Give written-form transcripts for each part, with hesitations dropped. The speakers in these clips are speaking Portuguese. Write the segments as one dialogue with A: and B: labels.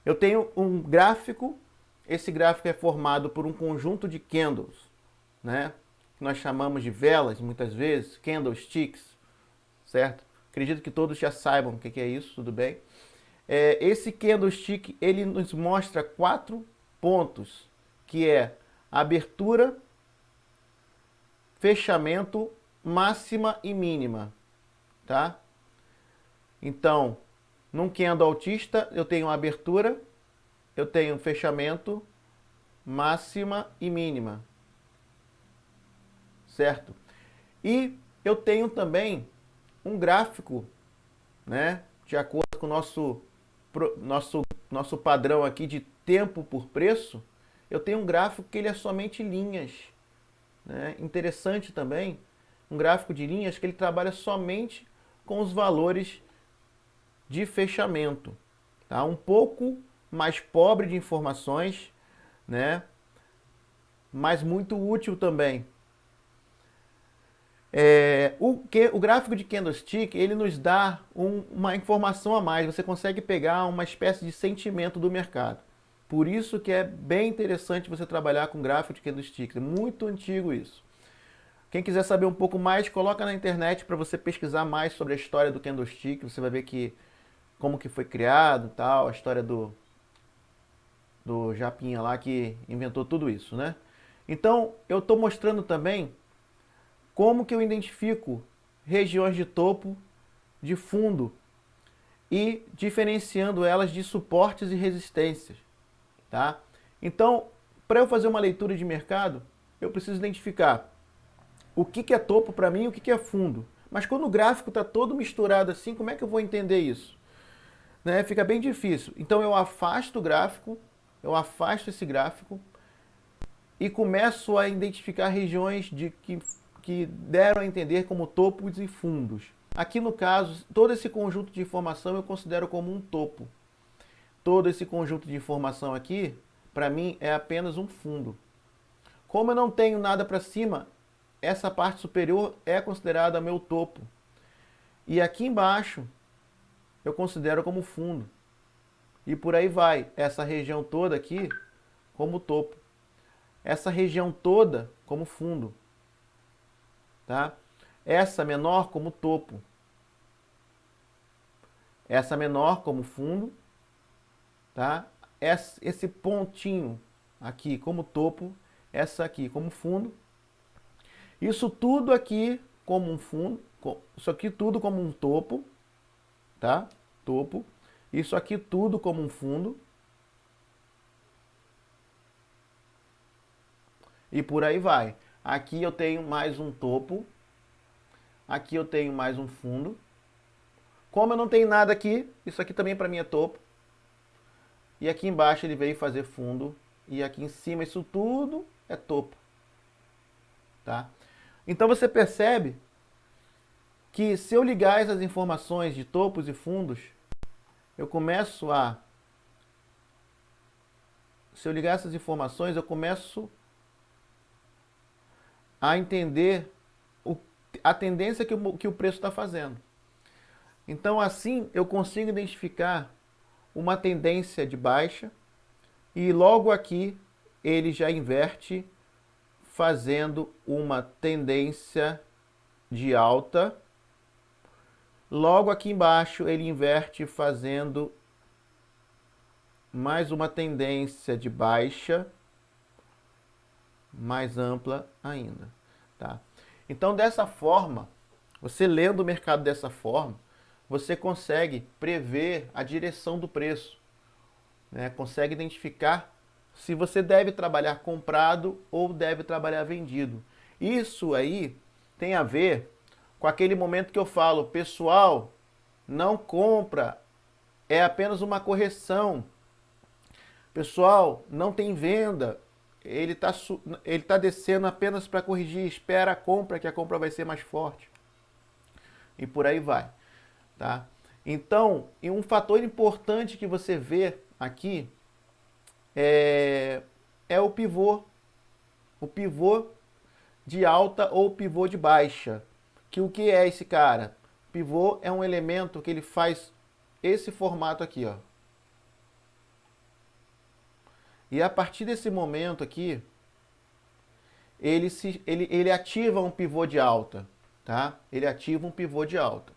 A: Eu tenho um gráfico, esse gráfico é formado por um conjunto de candles, né? Que nós chamamos de velas, muitas vezes, candlesticks, certo? Acredito que todos já saibam o que é isso, tudo bem? Esse candlestick, ele nos mostra 4 pontos, que é abertura, fechamento, máxima e mínima, tá? Então, num candle altista, eu tenho abertura, eu tenho fechamento, máxima e mínima, certo? E eu tenho também um gráfico, né, de acordo com o nosso padrão aqui de tempo por preço, eu tenho um gráfico que ele é somente linhas, né? Interessante também, um gráfico de linhas que ele trabalha somente com os valores de fechamento, tá? Um pouco mais pobre de informações, né? Mas muito útil também. O gráfico de candlestick, ele nos dá uma informação a mais. Você consegue pegar uma espécie de sentimento do mercado. Por isso que é bem interessante você trabalhar com gráfico de candlestick. É muito antigo isso. Quem quiser saber um pouco mais, coloca na internet para você pesquisar mais sobre a história do candlestick. Você vai ver como que foi criado, tal, a história do Japinha lá que inventou tudo isso, né? Então, eu estou mostrando também como que eu identifico regiões de topo, de fundo e diferenciando elas de suportes e resistências, tá? Então, para eu fazer uma leitura de mercado, eu preciso identificar o que é topo para mim e o que é fundo. Mas quando o gráfico está todo misturado assim, como é que eu vou entender isso? Né? Fica bem difícil. Então eu afasto o gráfico, eu afasto esse gráfico e começo a identificar regiões que deram a entender como topos e fundos. Aqui no caso, todo esse conjunto de informação eu considero como um topo. Todo esse conjunto de informação aqui, para mim, é apenas um fundo. Como eu não tenho nada para cima, essa parte superior é considerada meu topo. E aqui embaixo, eu considero como fundo. E por aí vai, essa região toda aqui como topo. Essa região toda como fundo. Tá? Essa menor como topo. Essa menor como fundo. Tá? Esse pontinho aqui como topo. Essa aqui como fundo. Isso tudo aqui como um fundo. Isso aqui tudo como um topo. Tá? Topo. Isso aqui tudo como um fundo. E por aí vai. Aqui eu tenho mais um topo. Aqui eu tenho mais um fundo. Como eu não tenho nada aqui, isso aqui também para mim é topo. E aqui embaixo ele veio fazer fundo. E aqui em cima isso tudo é topo. Tá? Então você percebe que se eu ligar essas informações de topos e fundos, eu começo a... Se eu ligar essas informações, eu começo a entender a tendência que o preço está fazendo. Então, assim, eu consigo identificar uma tendência de baixa e logo aqui ele já inverte fazendo uma tendência de alta. Logo aqui embaixo ele inverte fazendo mais uma tendência de baixa, mais ampla ainda, tá? Então, dessa forma, você lendo o mercado dessa forma, você consegue prever a direção do preço, né? Consegue identificar se você deve trabalhar comprado ou deve trabalhar vendido. Isso aí tem a ver com aquele momento que eu falo, pessoal, não compra, é apenas uma correção. Pessoal, não tem venda, ele tá descendo apenas para corrigir, espera a compra, que a compra vai ser mais forte. E por aí vai. Tá? Então, e um fator importante que você vê aqui é o pivô. O pivô de alta ou pivô de baixa. Que o que é esse cara? Pivô é um elemento que ele faz esse formato aqui, ó. E a partir desse momento aqui, ele ativa um pivô de alta, tá? Ele ativa um pivô de alta.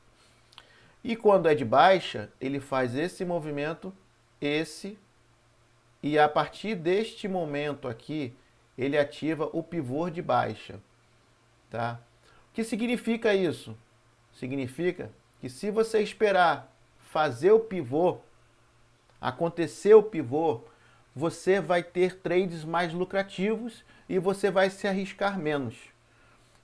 A: E quando é de baixa, ele faz esse movimento, esse, e a partir deste momento aqui, ele ativa o pivô de baixa, tá? O que significa isso? Significa que se você esperar fazer o pivô, acontecer o pivô, você vai ter trades mais lucrativos e você vai se arriscar menos.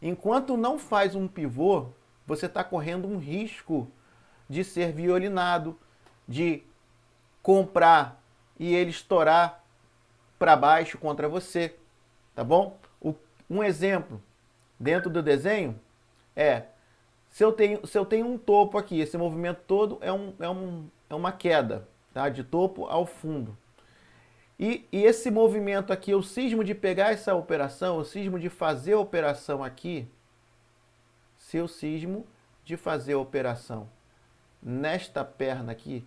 A: Enquanto não faz um pivô, você está correndo um risco de ser violinado, de comprar e ele estourar para baixo contra você, tá bom? Um exemplo dentro do desenho é, se eu tenho um topo aqui, esse movimento todo é uma queda, tá? De topo ao fundo. E esse movimento aqui, eu cismo de pegar essa operação, eu cismo de fazer a operação aqui, se eu cismo de fazer a operação nesta perna aqui,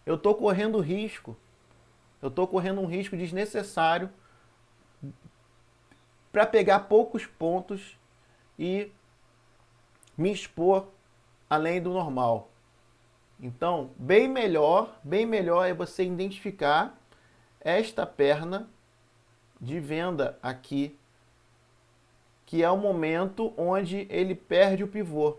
A: eu estou correndo risco, eu estou correndo um risco desnecessário para pegar poucos pontos e me expor além do normal. Então, bem melhor é você identificar esta perna de venda aqui, que é o momento onde ele perde o pivô.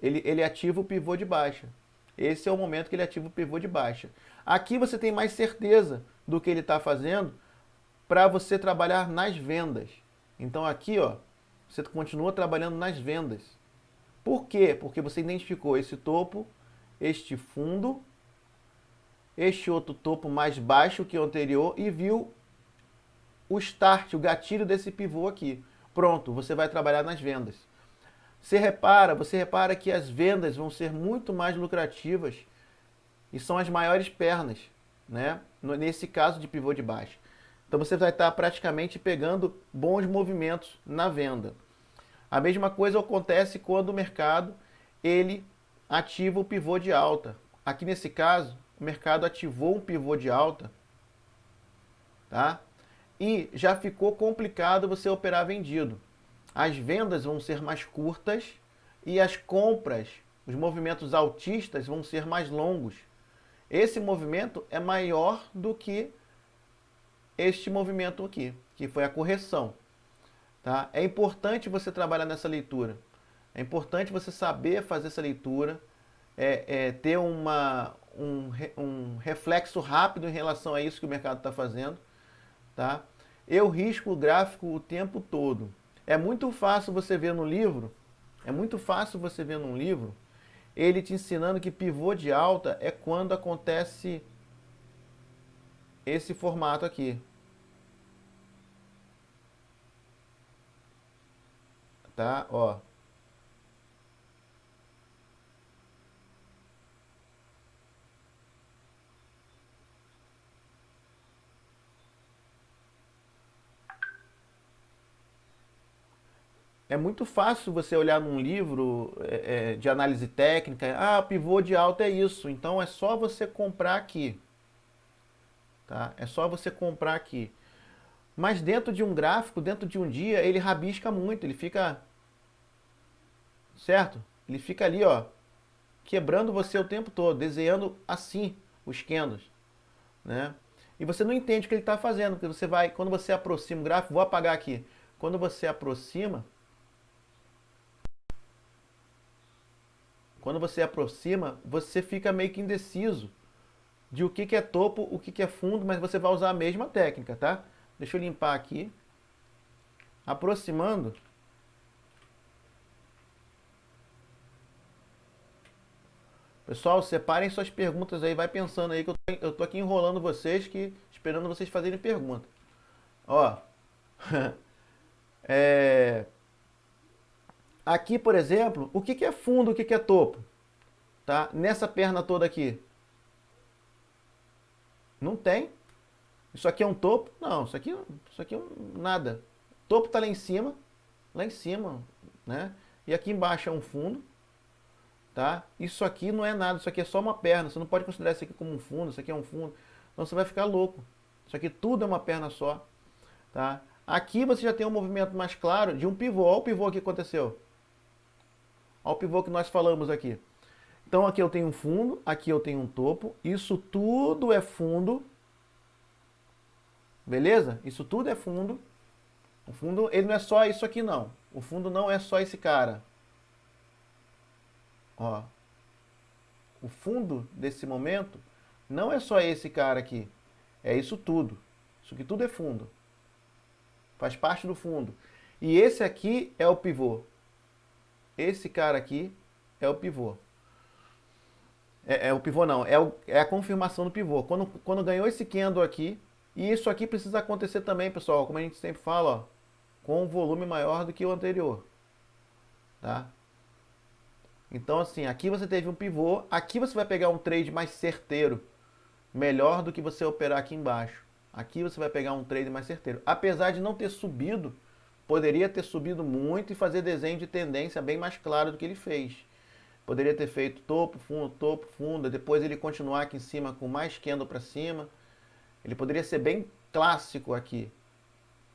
A: Ele ativa o pivô de baixa. Esse é o momento que ele ativa o pivô de baixa. Aqui você tem mais certeza do que ele está fazendo para você trabalhar nas vendas. Então aqui, ó, você continua trabalhando nas vendas. Por quê? Porque você identificou esse topo, este fundo, este outro topo mais baixo que o anterior e viu o start, o gatilho desse pivô aqui. Pronto, você vai trabalhar nas vendas. Você repara que as vendas vão ser muito mais lucrativas e são as maiores pernas, né? Nesse caso de pivô de baixa. Então você vai estar praticamente pegando bons movimentos na venda. A mesma coisa acontece quando o mercado ele ativa o pivô de alta. Aqui nesse caso, o mercado ativou um pivô de alta, tá? E já ficou complicado você operar vendido. As vendas vão ser mais curtas e as compras, os movimentos altistas vão ser mais longos. Esse movimento é maior do que este movimento aqui, que foi a correção. Tá? É importante você trabalhar nessa leitura. É importante você saber fazer essa leitura, ter um reflexo rápido em relação a isso que o mercado está fazendo. Tá? Eu risco o gráfico o tempo todo. É muito fácil você ver no livro, ele te ensinando que pivô de alta é quando acontece esse formato aqui. Tá? Ó. É muito fácil você olhar num livro de análise técnica, pivô de alta é isso, então é só você comprar aqui. Tá? É só você comprar aqui. Mas dentro de um gráfico, dentro de um dia, ele rabisca muito, ele fica... Certo? Ele fica ali, ó, quebrando você o tempo todo, desenhando assim os candles, né? E você não entende o que ele está fazendo, porque você vai, quando você aproxima o gráfico, vou apagar aqui, quando você aproxima, você fica meio que indeciso de o que é topo, o que é fundo, mas você vai usar a mesma técnica, tá? Deixa eu limpar aqui. Aproximando. Pessoal, separem suas perguntas aí, vai pensando aí que eu tô aqui enrolando vocês, esperando vocês fazerem pergunta. Ó. Aqui, por exemplo, o que é fundo, o que é topo? Tá? Nessa perna toda aqui. Não tem. Isso aqui é um topo? Não, isso aqui é nada. O topo está lá em cima, né? E aqui embaixo é um fundo, tá? Isso aqui não é nada, isso aqui é só uma perna. Você não pode considerar isso aqui como um fundo, isso aqui é um fundo. Então você vai ficar louco. Isso aqui tudo é uma perna só. Tá? Aqui você já tem um movimento mais claro de um pivô. Olha o pivô que aconteceu. Olha o pivô que nós falamos aqui. Então aqui eu tenho um fundo, aqui eu tenho um topo. Isso tudo é fundo. Beleza? Isso tudo é fundo. O fundo, ele não é só isso aqui não. O fundo não é só esse cara. Ó. O fundo desse momento não é só esse cara aqui. É isso tudo. Isso aqui tudo é fundo. Faz parte do fundo. E esse aqui é o pivô. Esse cara aqui é o pivô. É o pivô não, é a confirmação do pivô. Quando ganhou esse candle aqui, e isso aqui precisa acontecer também, pessoal, como a gente sempre fala, ó, com um volume maior do que o anterior. Tá? Então assim, aqui você teve um pivô, aqui você vai pegar um trade mais certeiro, melhor do que você operar aqui embaixo. Aqui você vai pegar um trade mais certeiro. Apesar de não ter subido, poderia ter subido muito e fazer desenho de tendência bem mais claro do que ele fez. Poderia ter feito topo, fundo, depois ele continuar aqui em cima com mais candle para cima. Ele poderia ser bem clássico aqui,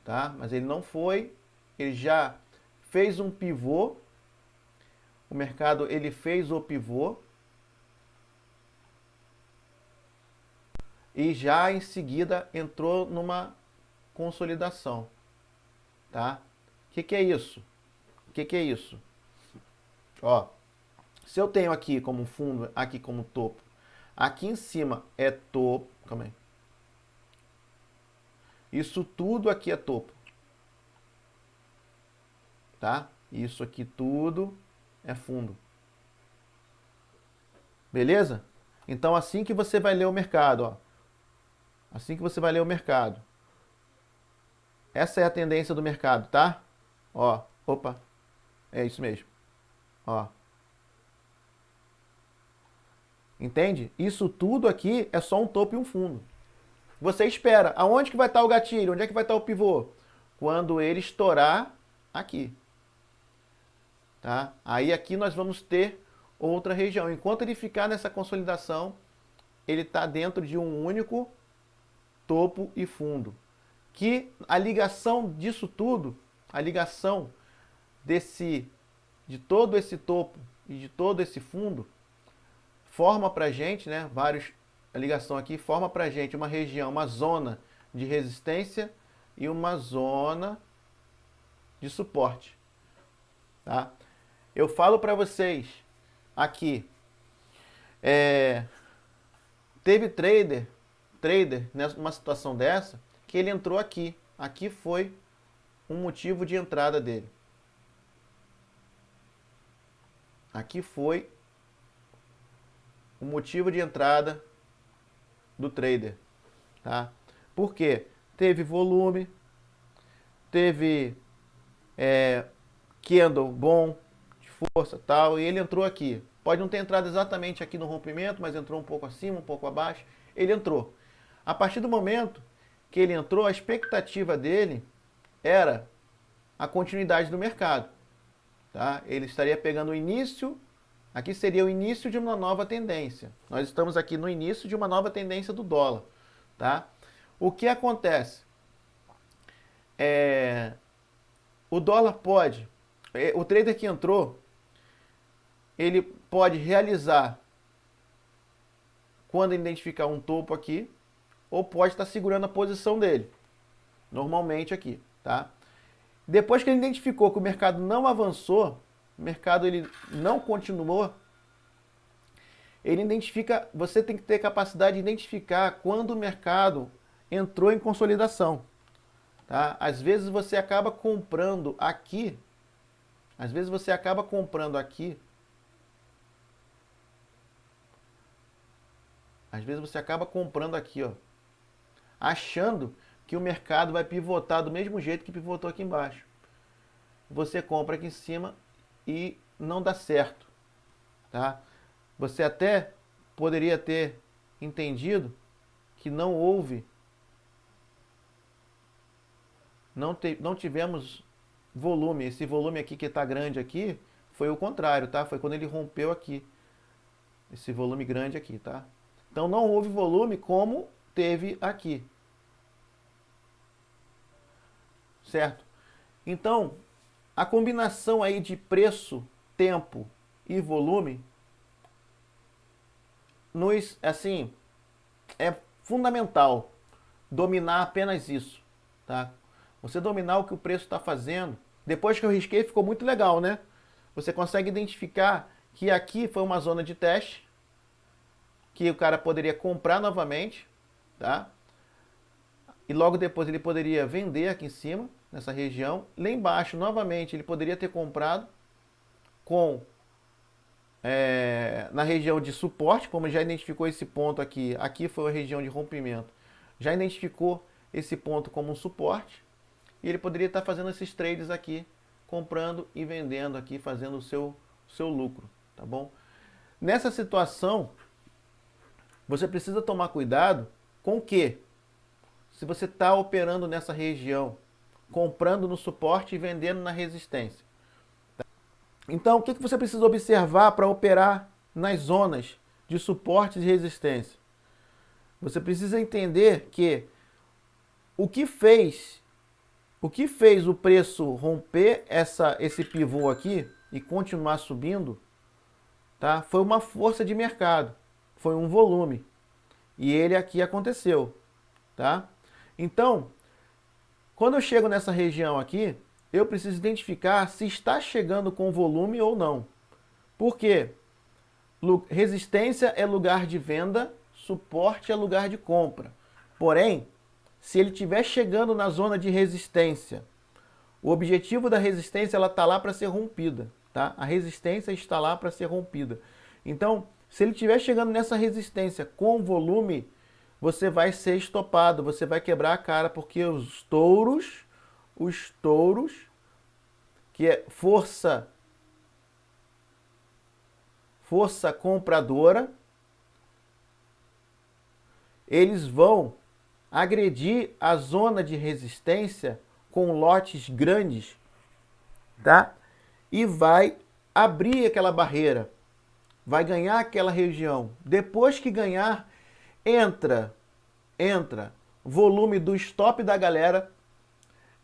A: tá? Mas ele não foi. Ele já fez um pivô. O mercado, ele fez o pivô. E já em seguida entrou numa consolidação, tá? O que é isso? O que é isso? Ó, se eu tenho aqui como fundo, aqui como topo, aqui em cima é topo, calma aí. Isso tudo aqui é topo, tá? Isso aqui tudo é fundo. Beleza? Então assim que você vai ler o mercado, ó. Assim que você vai ler o mercado. Essa é a tendência do mercado, tá? Ó, opa. É isso mesmo. Ó. Entende? Isso tudo aqui é só um topo e um fundo. Você espera. Aonde que vai estar o gatilho? Onde é que vai estar o pivô? Quando ele estourar aqui. Tá? Aí aqui nós vamos ter outra região. Enquanto ele ficar nessa consolidação, ele está dentro de um único topo e fundo. Que a ligação disso tudo, a ligação de todo esse topo e de todo esse fundo, forma pra gente, né, a ligação aqui forma pra gente uma região, uma zona de resistência e uma zona de suporte, tá? Eu falo para vocês aqui, teve trader numa situação dessa, que ele entrou aqui. Aqui foi um motivo de entrada dele. Aqui foi o motivo de entrada do trader, tá? Por quê? Teve volume, teve candle bom, de força tal, e ele entrou aqui. Pode não ter entrado exatamente aqui no rompimento, mas entrou um pouco acima, um pouco abaixo. Ele entrou. A partir do momento que ele entrou, a expectativa dele era a continuidade do mercado. Tá? Ele estaria pegando o início, aqui seria o início de uma nova tendência. Nós estamos aqui no início de uma nova tendência do dólar. Tá? O que acontece? O dólar pode, o trader que entrou, ele pode realizar quando identificar um topo aqui, ou pode estar segurando a posição dele, normalmente aqui, tá? Depois que ele identificou que o mercado não avançou, o mercado ele não continuou, ele identifica, você tem que ter capacidade de identificar quando o mercado entrou em consolidação, tá? Às vezes você acaba comprando aqui, ó, achando que o mercado vai pivotar do mesmo jeito que pivotou aqui embaixo. Você compra aqui em cima e não dá certo, tá? Você até poderia ter entendido que não houve, não tivemos volume. Esse volume aqui que está grande aqui foi o contrário, tá? Foi quando ele rompeu aqui, esse volume grande aqui, tá? Então não houve volume como teve aqui. Certo? Então, a combinação aí de preço, tempo e volume assim, é fundamental dominar apenas isso, tá? Você dominar o que o preço está fazendo. Depois que eu risquei, ficou muito legal, né? Você consegue identificar que aqui foi uma zona de teste, que o cara poderia comprar novamente, tá? E logo depois ele poderia vender aqui em cima, nessa região. Lá embaixo, novamente, ele poderia ter comprado na região de suporte, como já identificou esse ponto aqui. Aqui foi a região de rompimento. Já identificou esse ponto como um suporte. E ele poderia estar fazendo esses trades aqui, comprando e vendendo aqui, fazendo o seu lucro, tá bom? Nessa situação, você precisa tomar cuidado com o quê? Se você está operando nessa região, comprando no suporte e vendendo na resistência. Então, o que você precisa observar para operar nas zonas de suporte e resistência? Você precisa entender que o que fez o preço romper esse pivô aqui e continuar subindo, tá? Foi uma força de mercado, foi um volume. E ele aqui aconteceu, tá? Então, quando eu chego nessa região aqui, eu preciso identificar se está chegando com volume ou não. Por quê? Resistência é lugar de venda, suporte é lugar de compra. Porém, se ele estiver chegando na zona de resistência, o objetivo da resistência ela está lá para ser rompida, tá? A resistência está lá para ser rompida. Então, se ele estiver chegando nessa resistência com volume, você vai ser estopado, você vai quebrar a cara, porque os touros, que é força compradora, eles vão agredir a zona de resistência com lotes grandes, tá? E vai abrir aquela barreira, vai ganhar aquela região. Depois que ganhar, entra volume do stop da galera,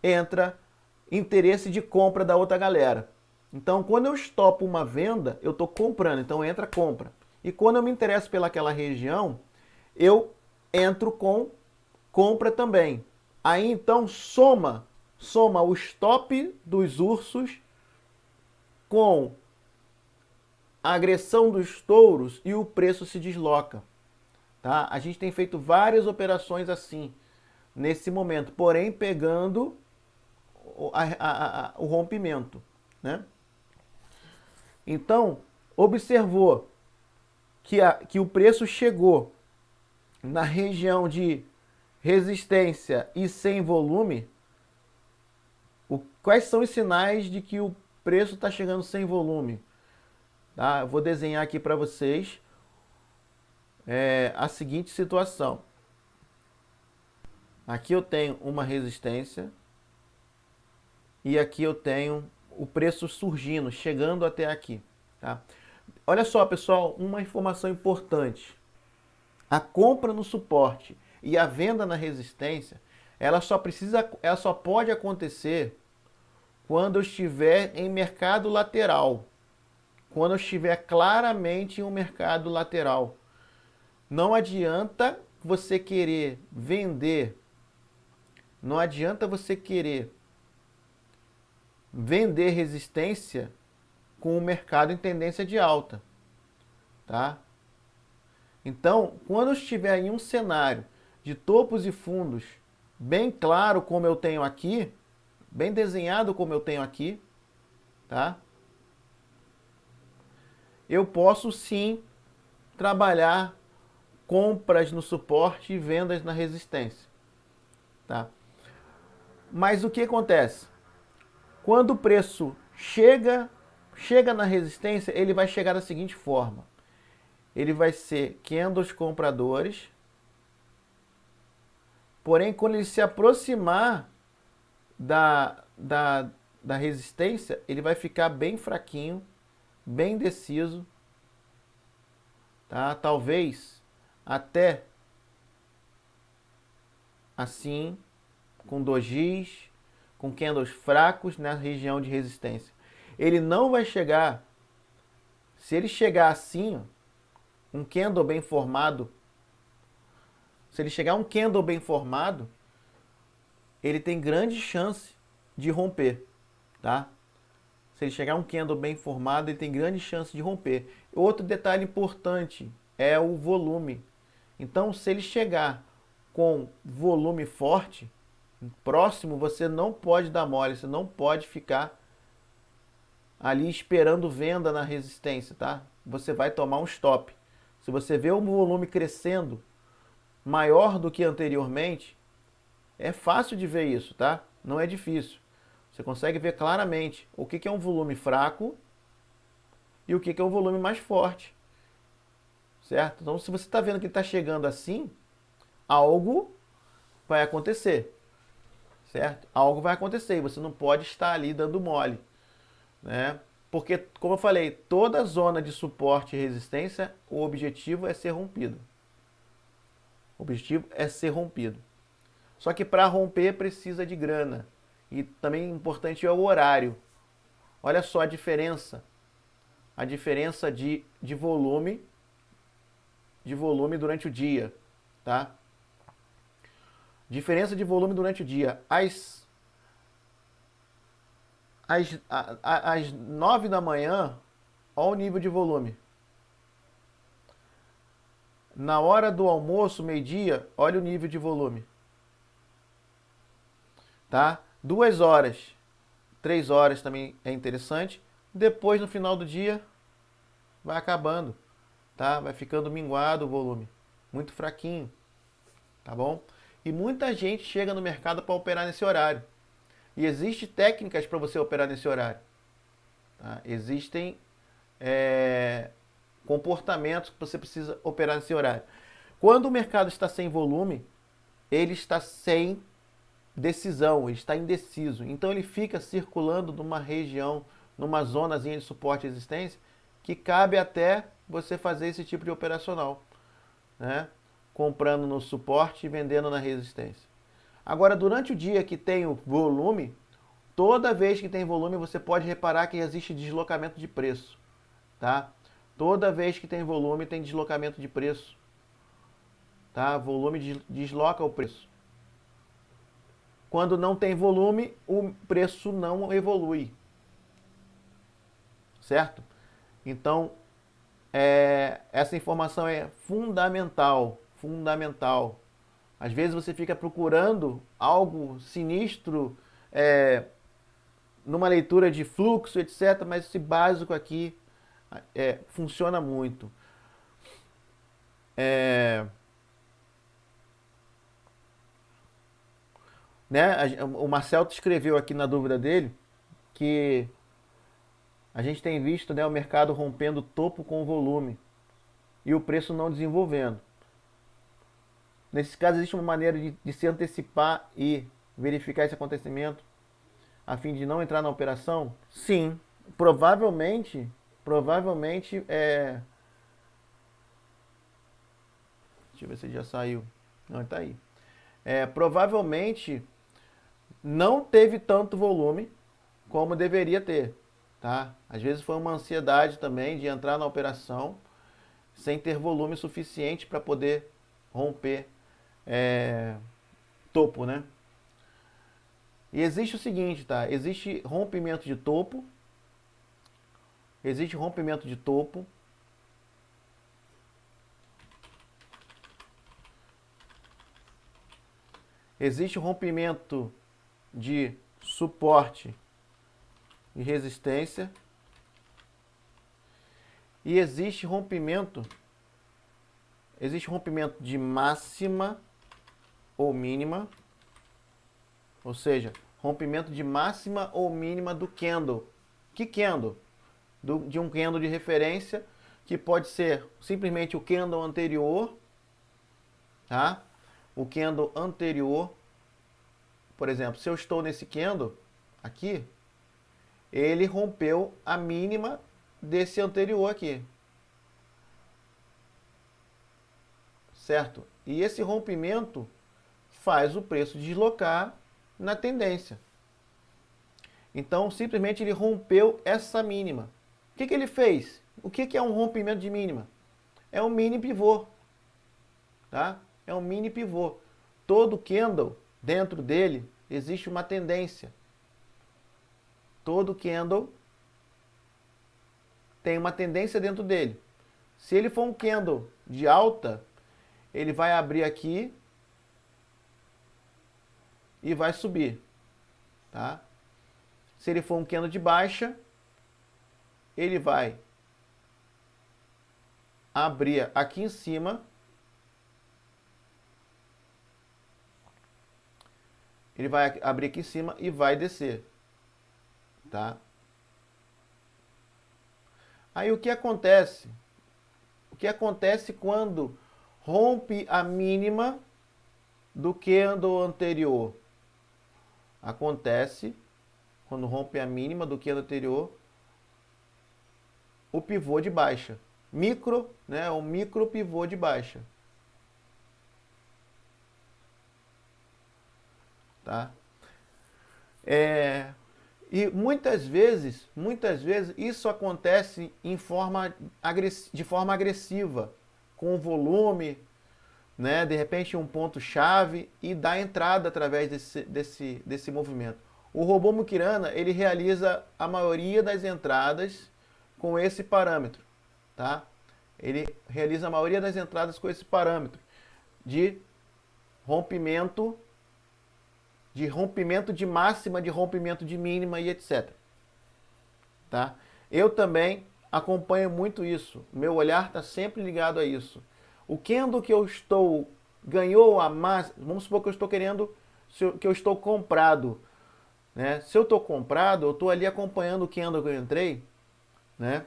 A: entra interesse de compra da outra galera. Então, quando eu estopo uma venda, eu estou comprando, então entra compra. E quando eu me interesso pelaquela região, eu entro com compra também. Aí então soma o stop dos ursos com a agressão dos touros e o preço se desloca. Tá? A gente tem feito várias operações assim, nesse momento, porém pegando o rompimento, né? Então, observou que o preço chegou na região de resistência e sem volume. Quais são os sinais de que o preço está chegando sem volume? Tá? Eu vou desenhar aqui para vocês a seguinte situação. Aqui eu tenho uma resistência e aqui eu tenho o preço surgindo, chegando até aqui. Tá? Olha só, pessoal, uma informação importante. A compra no suporte e a venda na resistência, ela só pode acontecer quando eu estiver em mercado lateral. Quando eu estiver claramente em um mercado lateral. Não adianta você querer vender, não adianta você querer vender resistência com o mercado em tendência de alta, tá? Então, quando eu estiver em um cenário de topos e fundos bem claro como eu tenho aqui, bem desenhado como eu tenho aqui, tá? Eu posso sim trabalhar compras no suporte e vendas na resistência, tá? Mas o que acontece? Quando o preço chega na resistência, ele vai chegar da seguinte forma. Ele vai ser candles compradores, porém quando ele se aproximar da resistência, ele vai ficar bem fraquinho, bem indeciso, tá? Talvez até assim, com dojis, com candles fracos na região de resistência. Ele não vai chegar, se ele chegar assim, ó, um candle bem formado, se ele chegar um candle bem formado, ele tem grande chance de romper, tá? Se ele chegar um candle bem formado, ele tem grande chance de romper. Outro detalhe importante é o volume. Então, se ele chegar com volume forte, próximo, você não pode dar mole, você não pode ficar ali esperando venda na resistência, tá? Você vai tomar um stop. Se você vê o volume crescendo maior do que anteriormente, é fácil de ver isso, tá? Não é difícil. Você consegue ver claramente o que é um volume fraco e o que é um volume mais forte, certo? Então, se você está vendo que está chegando assim, algo vai acontecer, certo? Algo vai acontecer e você não pode estar ali dando mole, né? Porque, como eu falei, toda zona de suporte e resistência, o objetivo é ser rompido. O objetivo é ser rompido. Só que para romper precisa de grana. E também importante é o horário. Olha só a diferença. A diferença de volume durante o dia, tá? Diferença de volume durante o dia. Às 9 da manhã, olha o nível de volume. Na hora do almoço, meio-dia, olha o nível de volume. Tá? 2 horas, 3 horas também é interessante. Depois, no final do dia, vai acabando, tá? Vai ficando minguado o volume, muito fraquinho, tá bom? E muita gente chega no mercado para operar nesse horário. E existem técnicas para você operar nesse horário. Tá? Existem comportamentos que você precisa operar nesse horário. Quando o mercado está sem volume, ele está sem decisão, ele está indeciso. Então ele fica circulando numa região, numa zonazinha de suporte e resistência, que cabe até você fazer esse tipo de operacional, né? Comprando no suporte e vendendo na resistência. Agora, durante o dia que tem o volume, toda vez que tem volume, você pode reparar que existe deslocamento de preço, tá? Toda vez que tem volume, tem deslocamento de preço, tá? Volume desloca o preço. Quando não tem volume, o preço não evolui, certo? Então, essa informação é fundamental, fundamental. Às vezes você fica procurando algo sinistro, numa leitura de fluxo, etc. Mas esse básico aqui funciona muito. Né? O Marcel escreveu aqui na dúvida dele que a gente tem visto, né, o mercado rompendo topo com volume e o preço não desenvolvendo. Nesse caso, existe uma maneira de se antecipar e verificar esse acontecimento a fim de não entrar na operação? Sim, provavelmente deixa eu ver se ele já saiu. Não, está aí. Provavelmente não teve tanto volume como deveria ter, tá? Às vezes foi uma ansiedade também de entrar na operação sem ter volume suficiente para poder romper topo, né? E existe o seguinte, tá? Existe rompimento de topo, existe rompimento de topo, existe rompimento de suporte e resistência e existe rompimento de máxima ou mínima, ou seja, rompimento de máxima ou mínima do candle. Que candle? De um candle de referência, que pode ser simplesmente o candle anterior, tá? O candle anterior, por exemplo, se eu estou nesse candle aqui, ele rompeu a mínima desse anterior aqui, certo? E esse rompimento faz o preço deslocar na tendência. Então, simplesmente ele rompeu essa mínima. O que ele fez? O que é um rompimento de mínima? É um mini pivô. Tá? É um mini pivô. Todo candle, dentro dele, existe uma tendência. Todo candle tem uma tendência dentro dele. Se ele for um candle de alta, ele vai abrir aqui e vai subir. Tá? Se ele for um candle de baixa, ele vai abrir aqui em cima. Ele vai abrir aqui em cima e vai descer. Tá? Aí o que acontece? O que acontece quando rompe a mínima do candle anterior? Acontece quando rompe a mínima do candle anterior, o pivô de baixa. Micro, né? O micro pivô de baixa. Tá? E muitas vezes isso acontece de forma agressiva, com volume, né? De repente um ponto-chave e dá entrada através desse movimento. O robô Mukirana, ele realiza a maioria das entradas com esse parâmetro, tá? Ele realiza a maioria das entradas com esse parâmetro de rompimento de máxima, de rompimento de mínima e etc. Tá? Eu também acompanho muito isso. Meu olhar está sempre ligado a isso. O candle que eu estou ganhou a máxima, vamos supor que eu estou que eu estou comprado, né? Se eu estou comprado, eu estou ali acompanhando o candle que eu entrei, né?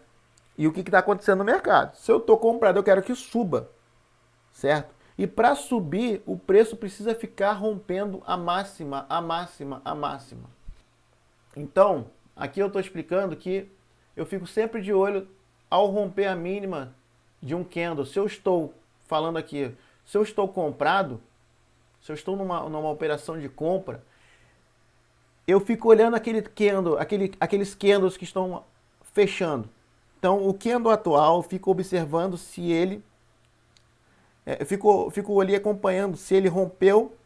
A: E o que está acontecendo no mercado? Se eu estou comprado, eu quero que suba, certo? E para subir, o preço precisa ficar rompendo a máxima, a máxima, a máxima. Então, aqui eu estou explicando que eu fico sempre de olho ao romper a mínima de um candle. Se eu estou falando aqui, se eu estou comprado, se eu estou numa operação de compra, eu fico olhando aqueles candles que estão fechando. Então, o candle atual, eu fico observando se ele... eu fico ali acompanhando se ele rompeu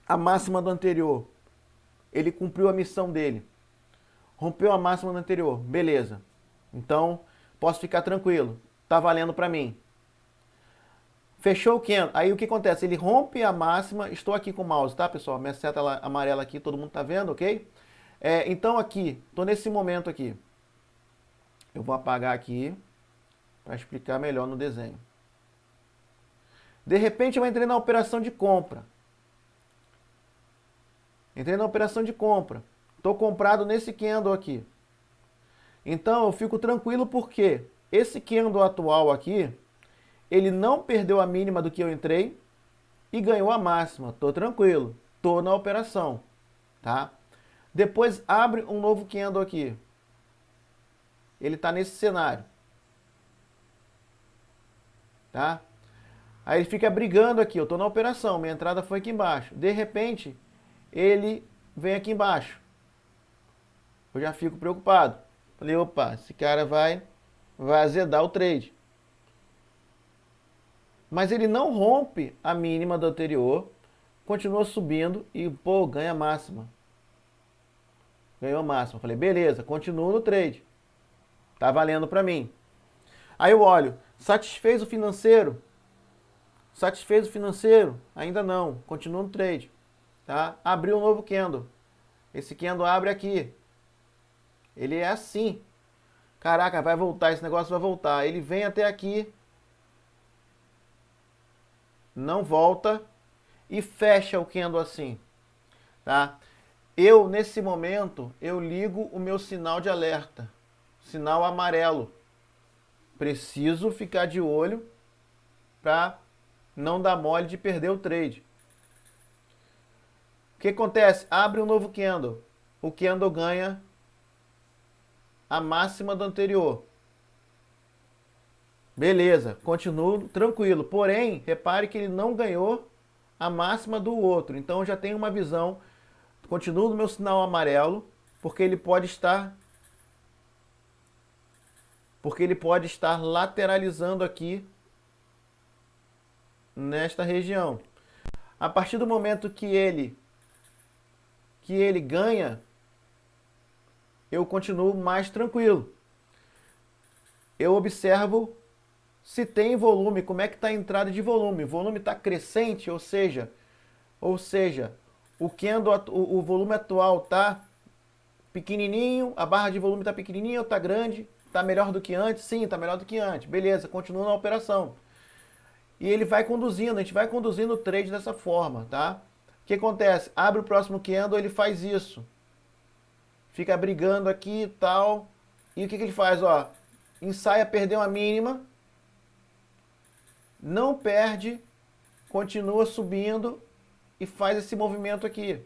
A: a máxima do anterior. Ele cumpriu a missão dele. Rompeu a máxima do anterior. Beleza. Então, posso ficar tranquilo. Tá valendo para mim. Fechou o candle. Aí o que acontece? Ele rompe a máxima. Estou aqui com o mouse, tá, pessoal? Minha seta amarela aqui, todo mundo tá vendo, ok? Então aqui, tô nesse momento aqui. Eu vou apagar aqui para explicar melhor no desenho. De repente eu entrei na operação de compra. Entrei na operação de compra. Estou comprado nesse candle aqui. Então eu fico tranquilo porque esse candle atual aqui, ele não perdeu a mínima do que eu entrei e ganhou a máxima. Estou tranquilo. Estou na operação. Tá? Depois abre um novo candle aqui. Ele está nesse cenário. Tá? Aí ele fica brigando aqui, eu estou na operação, minha entrada foi aqui embaixo. De repente, ele vem aqui embaixo. Eu já fico preocupado. Falei, opa, esse cara vai azedar o trade. Mas ele não rompe a mínima do anterior, continua subindo e, pô, ganha a máxima. Ganhou a máxima. Falei, beleza, continuo no trade. Tá valendo para mim. Aí eu olho, satisfez o financeiro? Satisfez o financeiro? Ainda não. Continua no trade. Tá? Abriu um novo candle. Esse candle abre aqui. Ele é assim. Caraca, vai voltar. Esse negócio vai voltar. Ele vem até aqui. Não volta. E fecha o candle assim. Tá? Eu, nesse momento, eu ligo o meu sinal de alerta. Sinal amarelo. Preciso ficar de olho para não dar mole de perder o trade. O que acontece? Abre um novo candle. O candle ganha a máxima do anterior. Beleza, continuo tranquilo. Porém, repare que ele não ganhou a máxima do outro. Então eu já tenho uma visão, continuo no meu sinal amarelo, porque ele pode estar lateralizando aqui nesta região. A partir do momento que ele ganha, eu continuo mais tranquilo. Eu observo se tem volume, como é que está a entrada de volume. O volume está crescente, ou seja, o volume atual está pequenininho, a barra de volume está pequenininha ou está grande? Está melhor do que antes? Sim, está melhor do que antes. Beleza, continua na operação. E ele vai conduzindo, a gente vai conduzindo o trade dessa forma, tá? O que acontece? Abre o próximo candle, ele faz isso. Fica brigando aqui e tal. E o que ele faz? Ó, ensaia perder uma mínima. Não perde, continua subindo e faz esse movimento aqui.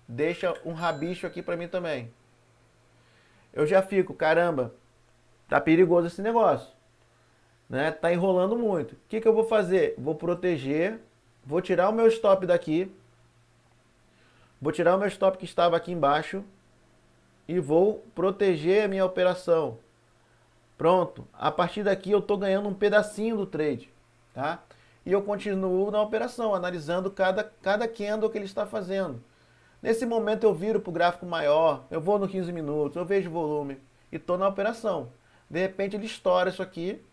A: Deixa um rabicho aqui para mim também. Eu já fico, caramba, tá perigoso esse negócio, né? Tá enrolando muito. O que eu vou fazer? Vou proteger, vou tirar o meu stop daqui, vou tirar o meu stop que estava aqui embaixo e vou proteger a minha operação. Pronto, a partir daqui eu tô ganhando um pedacinho do trade, tá? E eu continuo na operação, analisando cada candle que ele está fazendo. Nesse momento eu viro para o gráfico maior, eu vou no 15 minutos, eu vejo volume e estou na operação. De repente ele estoura isso aqui,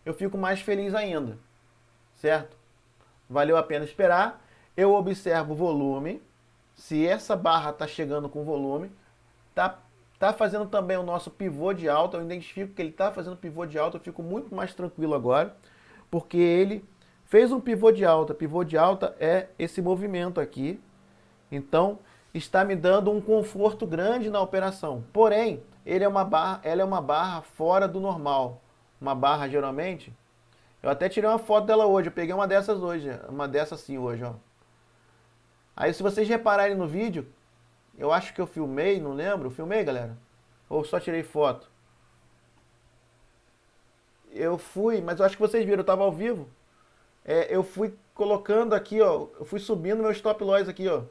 A: eu fico mais feliz ainda, certo? Valeu a pena esperar, eu observo o volume, se essa barra está chegando com volume, tá fazendo também o nosso pivô de alta, eu identifico que ele está fazendo pivô de alta, eu fico muito mais tranquilo agora, porque ele fez um pivô de alta é esse movimento aqui, então está me dando um conforto grande na operação, porém, ela é uma barra fora do normal, uma barra geralmente, eu até tirei uma foto dela hoje, eu peguei uma dessas hoje, uma dessa assim hoje, ó. Aí se vocês repararem no vídeo, eu acho que eu filmei, não lembro, filmei galera? Ou só tirei foto? Eu fui, mas eu acho que vocês viram, eu estava ao vivo, eu fui colocando aqui, ó, eu fui subindo meu stop loss aqui, ó.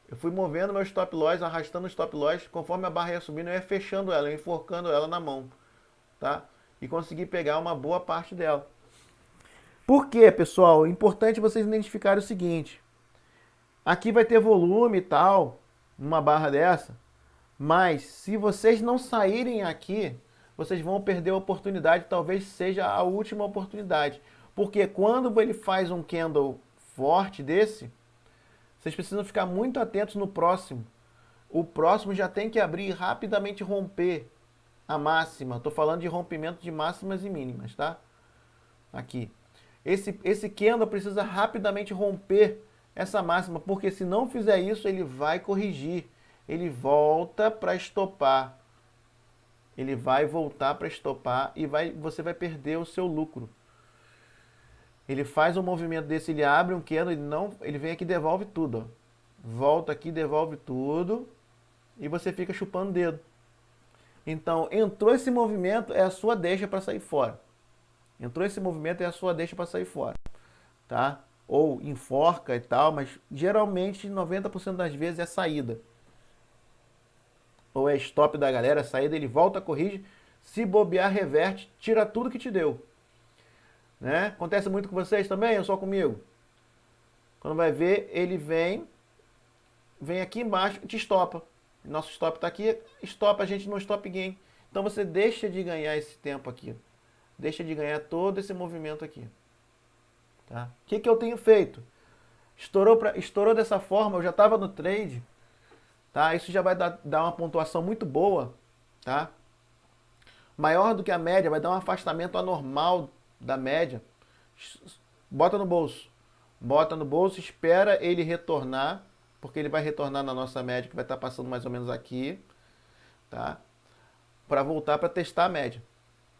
A: Eu fui movendo meu stop loss, arrastando o stop loss, conforme a barra ia subindo, eu ia fechando ela, eu ia enforcando ela na mão, tá? E consegui pegar uma boa parte dela. Por quê, pessoal? É importante vocês identificarem o seguinte. Aqui vai ter volume e tal, numa barra dessa, mas se vocês não saírem aqui, vocês vão perder a oportunidade, talvez seja a última oportunidade. Porque quando ele faz um candle forte desse, vocês precisam ficar muito atentos no próximo. O próximo já tem que abrir e rapidamente romper a máxima. Estou falando de rompimento de máximas e mínimas, tá? Aqui. Esse candle precisa rapidamente romper essa máxima, porque se não fizer isso, ele vai corrigir. Ele volta para estopar. Ele vai voltar para estopar e você vai perder o seu lucro. Ele faz um movimento desse, ele abre um candle, ele vem aqui e devolve tudo. Ó. Volta aqui, devolve tudo e você fica chupando o dedo. Então, entrou esse movimento, é a sua deixa para sair fora. Entrou esse movimento, é a sua deixa para sair fora. Tá? Ou enforca e tal, mas geralmente 90% das vezes é saída. Ou é stop da galera, saída, ele volta, corrige, se bobear, reverte, tira tudo que te deu. Né? Acontece muito com vocês também ou só comigo? Quando vai ver, ele vem aqui embaixo e te estopa. Nosso stop está aqui, estopa a gente no stop gain. Então você deixa de ganhar esse tempo aqui. Deixa de ganhar todo esse movimento aqui. Tá? O que eu tenho feito? Estourou dessa forma, eu já estava no trade. Tá? Isso já vai dar uma pontuação muito boa. Tá? Maior do que a média, vai dar um afastamento anormal da média. Bota no bolso. Bota no bolso, espera ele retornar, porque ele vai retornar na nossa média, que vai estar passando mais ou menos aqui, tá? Para voltar para testar a média.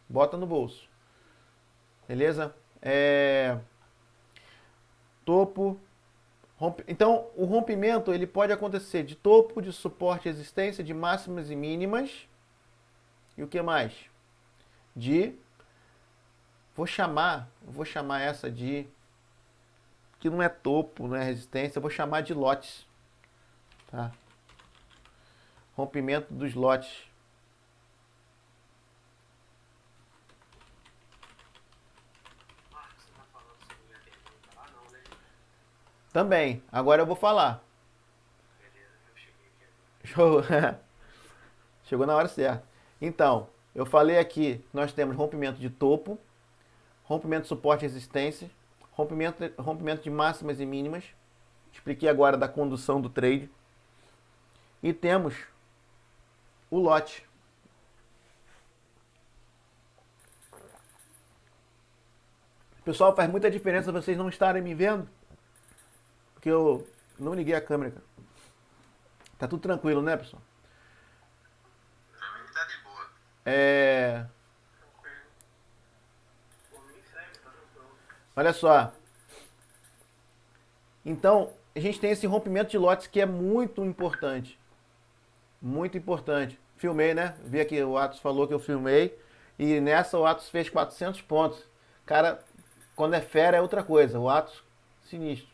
A: Bota no bolso. Beleza? Topo. Então, o rompimento ele pode acontecer de topo, de suporte e resistência, de máximas e mínimas. E o que mais? Vou chamar essa de que não é topo, não é resistência, eu vou chamar de lotes, tá? Rompimento dos lotes. Também. Agora eu vou falar. Show. Chegou na hora certa. Então, eu falei aqui, nós temos rompimento de topo, rompimento de suporte e resistência, rompimento de máximas e mínimas. Expliquei agora da condução do trade. E temos o lote. Pessoal, faz muita diferença vocês não estarem me vendo, porque eu não liguei a câmera, cara. Tá tudo tranquilo, né, pessoal?
B: Pra mim tá de boa.
A: Olha só. Então, a gente tem esse rompimento de lotes que é muito importante. Muito importante. Filmei, né? Vi aqui, o Atos falou que eu filmei. E nessa o Atos fez 400 pontos. Cara, quando é fera é outra coisa. O Atos, sinistro.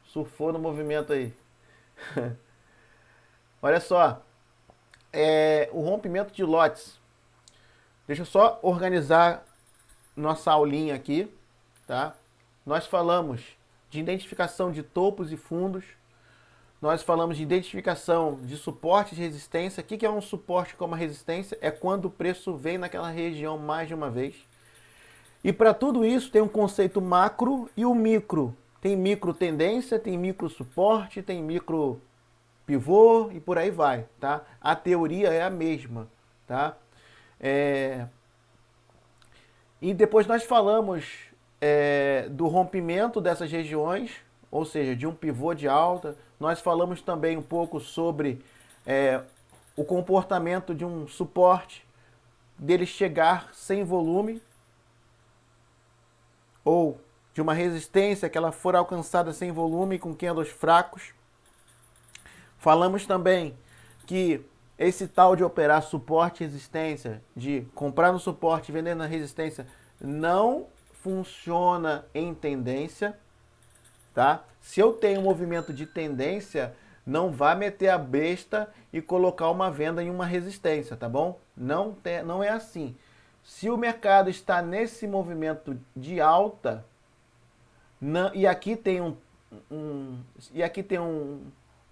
A: Surfou no movimento aí. Olha só. O rompimento de lotes. Deixa eu só organizar nossa aulinha aqui, tá? Nós falamos de identificação de topos e fundos. Nós falamos de identificação de suporte e resistência. O que é um suporte com uma resistência? É quando o preço vem naquela região mais de uma vez. E para tudo isso tem um conceito macro e o micro. Tem micro tendência, tem micro suporte, tem micro pivô e por aí vai, tá? A teoria é a mesma, tá? E depois nós falamos do rompimento dessas regiões, ou seja, de um pivô de alta. Nós falamos também um pouco sobre o comportamento de um suporte, dele chegar sem volume, ou de uma resistência que ela for alcançada sem volume com candles fracos. Falamos também que esse tal de operar suporte e resistência, de comprar no suporte e vender na resistência, não funciona em tendência, tá? Se eu tenho um movimento de tendência, não vá meter a besta e colocar uma venda em uma resistência, tá bom? Não é assim. Se o mercado está nesse movimento de alta, e aqui tem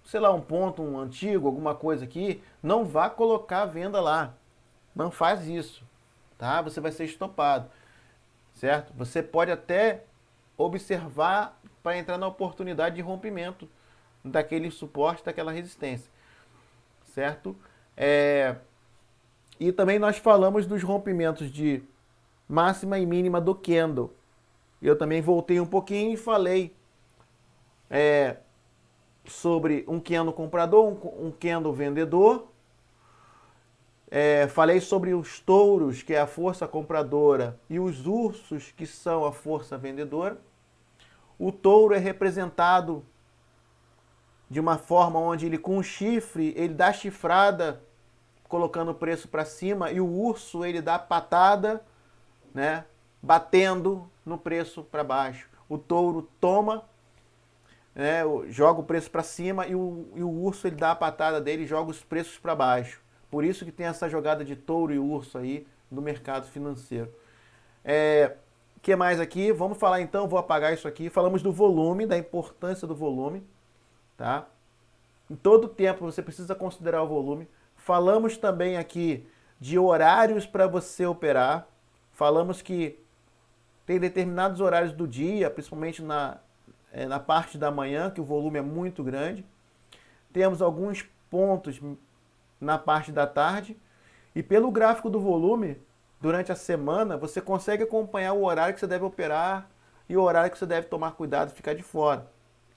A: sei lá, um ponto, um antigo, alguma coisa aqui, não vá colocar a venda lá. Não faz isso, tá? Você vai ser estopado, certo? Você pode até observar para entrar na oportunidade de rompimento daquele suporte, daquela resistência, certo? E também nós falamos dos rompimentos de máxima e mínima do candle. Eu também voltei um pouquinho e falei sobre um candle comprador, um candle vendedor. Falei sobre os touros, que é a força compradora, e os ursos, que são a força vendedora. O touro é representado de uma forma onde ele, com o chifre, ele dá chifrada, colocando o preço para cima, e o urso, ele dá patada, né, batendo no preço para baixo. O touro toma, né, joga o preço para cima, e o urso, ele dá a patada dele e joga os preços para baixo. Por isso que tem essa jogada de touro e urso aí no mercado financeiro. O que mais aqui? Vamos falar então, vou apagar isso aqui. Falamos do volume, da importância do volume, tá? Em todo tempo você precisa considerar o volume. Falamos também aqui de horários para você operar. Falamos que tem determinados horários do dia, principalmente na parte da manhã, que o volume é muito grande. Temos alguns pontos na parte da tarde. E pelo gráfico do volume, durante a semana, você consegue acompanhar o horário que você deve operar e o horário que você deve tomar cuidado e ficar de fora.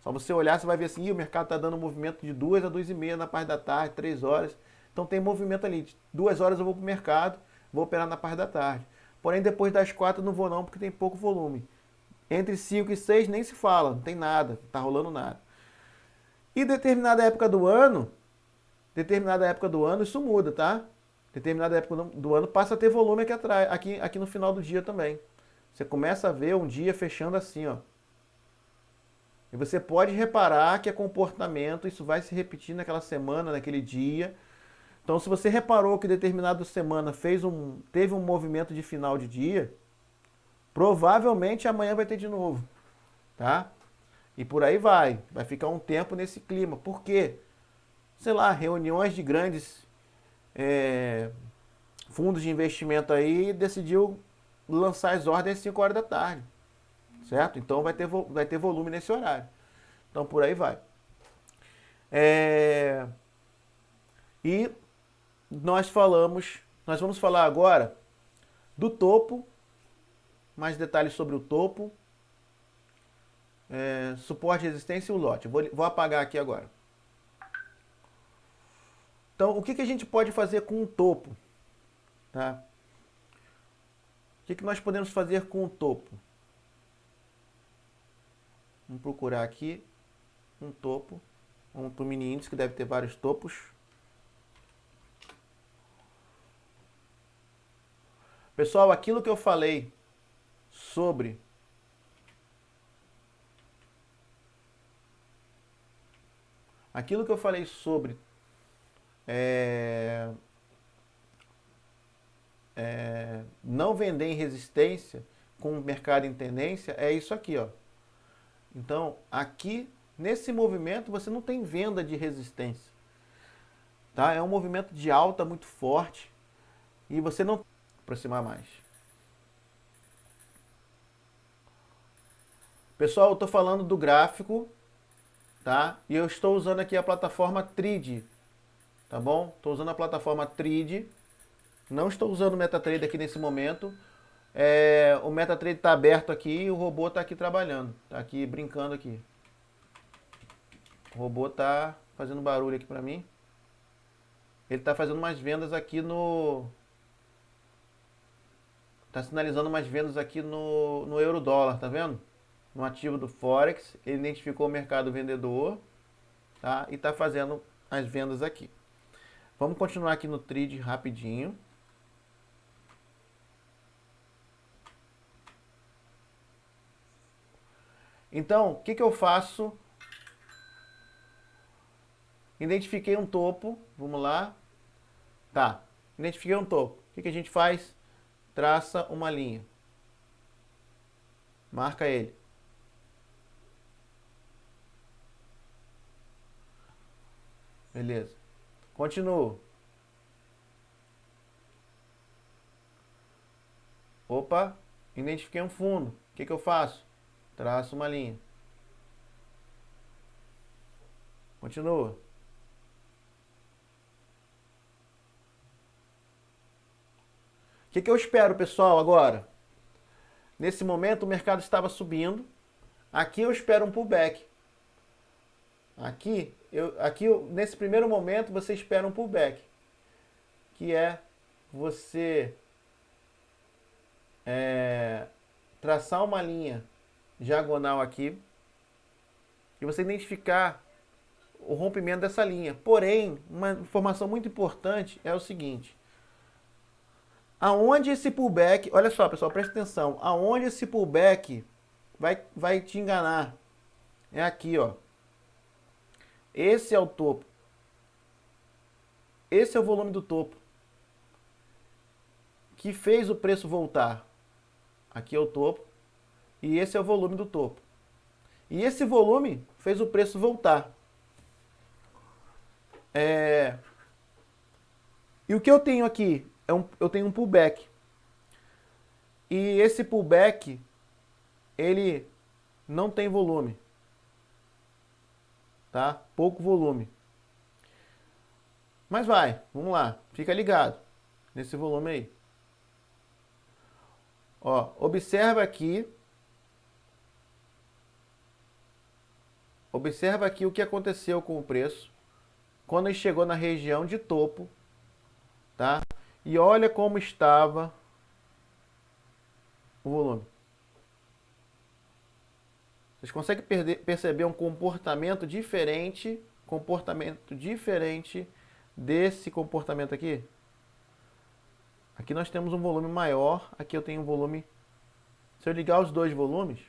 A: Só você olhar, você vai ver assim, o mercado está dando um movimento de 2 a 2h30 na parte da tarde, 3 horas. Então tem movimento ali, de 2 horas eu vou para o mercado, vou operar na parte da tarde. Porém, depois das 4 eu não vou não, porque tem pouco volume. Entre 5 e 6 nem se fala, não tem nada, não está rolando nada. E determinada época do ano, isso muda, tá? Determinada época do ano passa a ter volume aqui atrás, aqui no final do dia também. Você começa a ver um dia fechando assim, ó. E você pode reparar que é comportamento, isso vai se repetir naquela semana, naquele dia. Então, se você reparou que determinada semana teve um movimento de final de dia, provavelmente amanhã vai ter de novo, tá? E por aí vai ficar um tempo nesse clima. Por quê? Sei lá, reuniões de grandes fundos de investimento aí decidiu lançar as ordens às 5 horas da tarde, certo? Então vai ter volume nesse horário. Então por aí vai. E nós vamos falar agora do topo, mais detalhes sobre o topo, suporte, resistência e o lote. Vou apagar aqui agora. Então, o que a gente pode fazer com o topo? Tá? O que nós podemos fazer com o topo? Vamos procurar aqui um topo. Vamos para o mini índice, que deve ter vários topos. Pessoal, aquilo que eu falei sobre não vender em resistência com o mercado em tendência é isso aqui, ó. Então, aqui nesse movimento você não tem venda de resistência, tá? É um movimento de alta muito forte e você não aproximar mais. Pessoal, eu estou falando do gráfico, tá? E eu estou usando aqui a plataforma Tride, tá bom? Estou usando a plataforma Tride. Não estou usando o MetaTrader aqui nesse momento. O MetaTrader está aberto aqui e o robô está aqui trabalhando. Está aqui brincando aqui. O robô está fazendo barulho aqui para mim. Ele está fazendo umas vendas aqui no... Está sinalizando umas vendas aqui no euro-dólar, tá vendo? No ativo do Forex. Ele identificou o mercado vendedor, tá? E está fazendo as vendas aqui. Vamos continuar aqui no Trade rapidinho. Então, o que eu faço? Identifiquei um topo, vamos lá. Tá, identifiquei um topo. O que a gente faz? Traça uma linha. Marca ele. Beleza. Continua. Opa, identifiquei um fundo. O que eu faço? Traço uma linha. Continua. O que eu espero, pessoal, agora? Nesse momento o mercado estava subindo. Aqui eu espero um pullback. Nesse primeiro momento você espera um pullback. Que é você traçar uma linha diagonal aqui e você identificar o rompimento dessa linha. Porém, uma informação muito importante é o seguinte: aonde esse pullback, olha só, pessoal, presta atenção, aonde esse pullback vai te enganar é aqui, ó. Esse é o topo. Esse é o volume do topo que fez o preço voltar. Aqui é o topo. E esse é o volume do topo. E esse volume fez o preço voltar. E o que eu tenho aqui? Eu tenho um pullback. E esse pullback, ele não tem volume. Tá? Pouco volume. Mas vamos lá. Fica ligado nesse volume aí. Ó, observa aqui. Observa aqui o que aconteceu com o preço quando ele chegou na região de topo, tá? E olha como estava o volume. Vocês conseguem perceber um comportamento diferente desse comportamento aqui? Aqui nós temos um volume maior, aqui eu tenho um volume... Se eu ligar os dois volumes,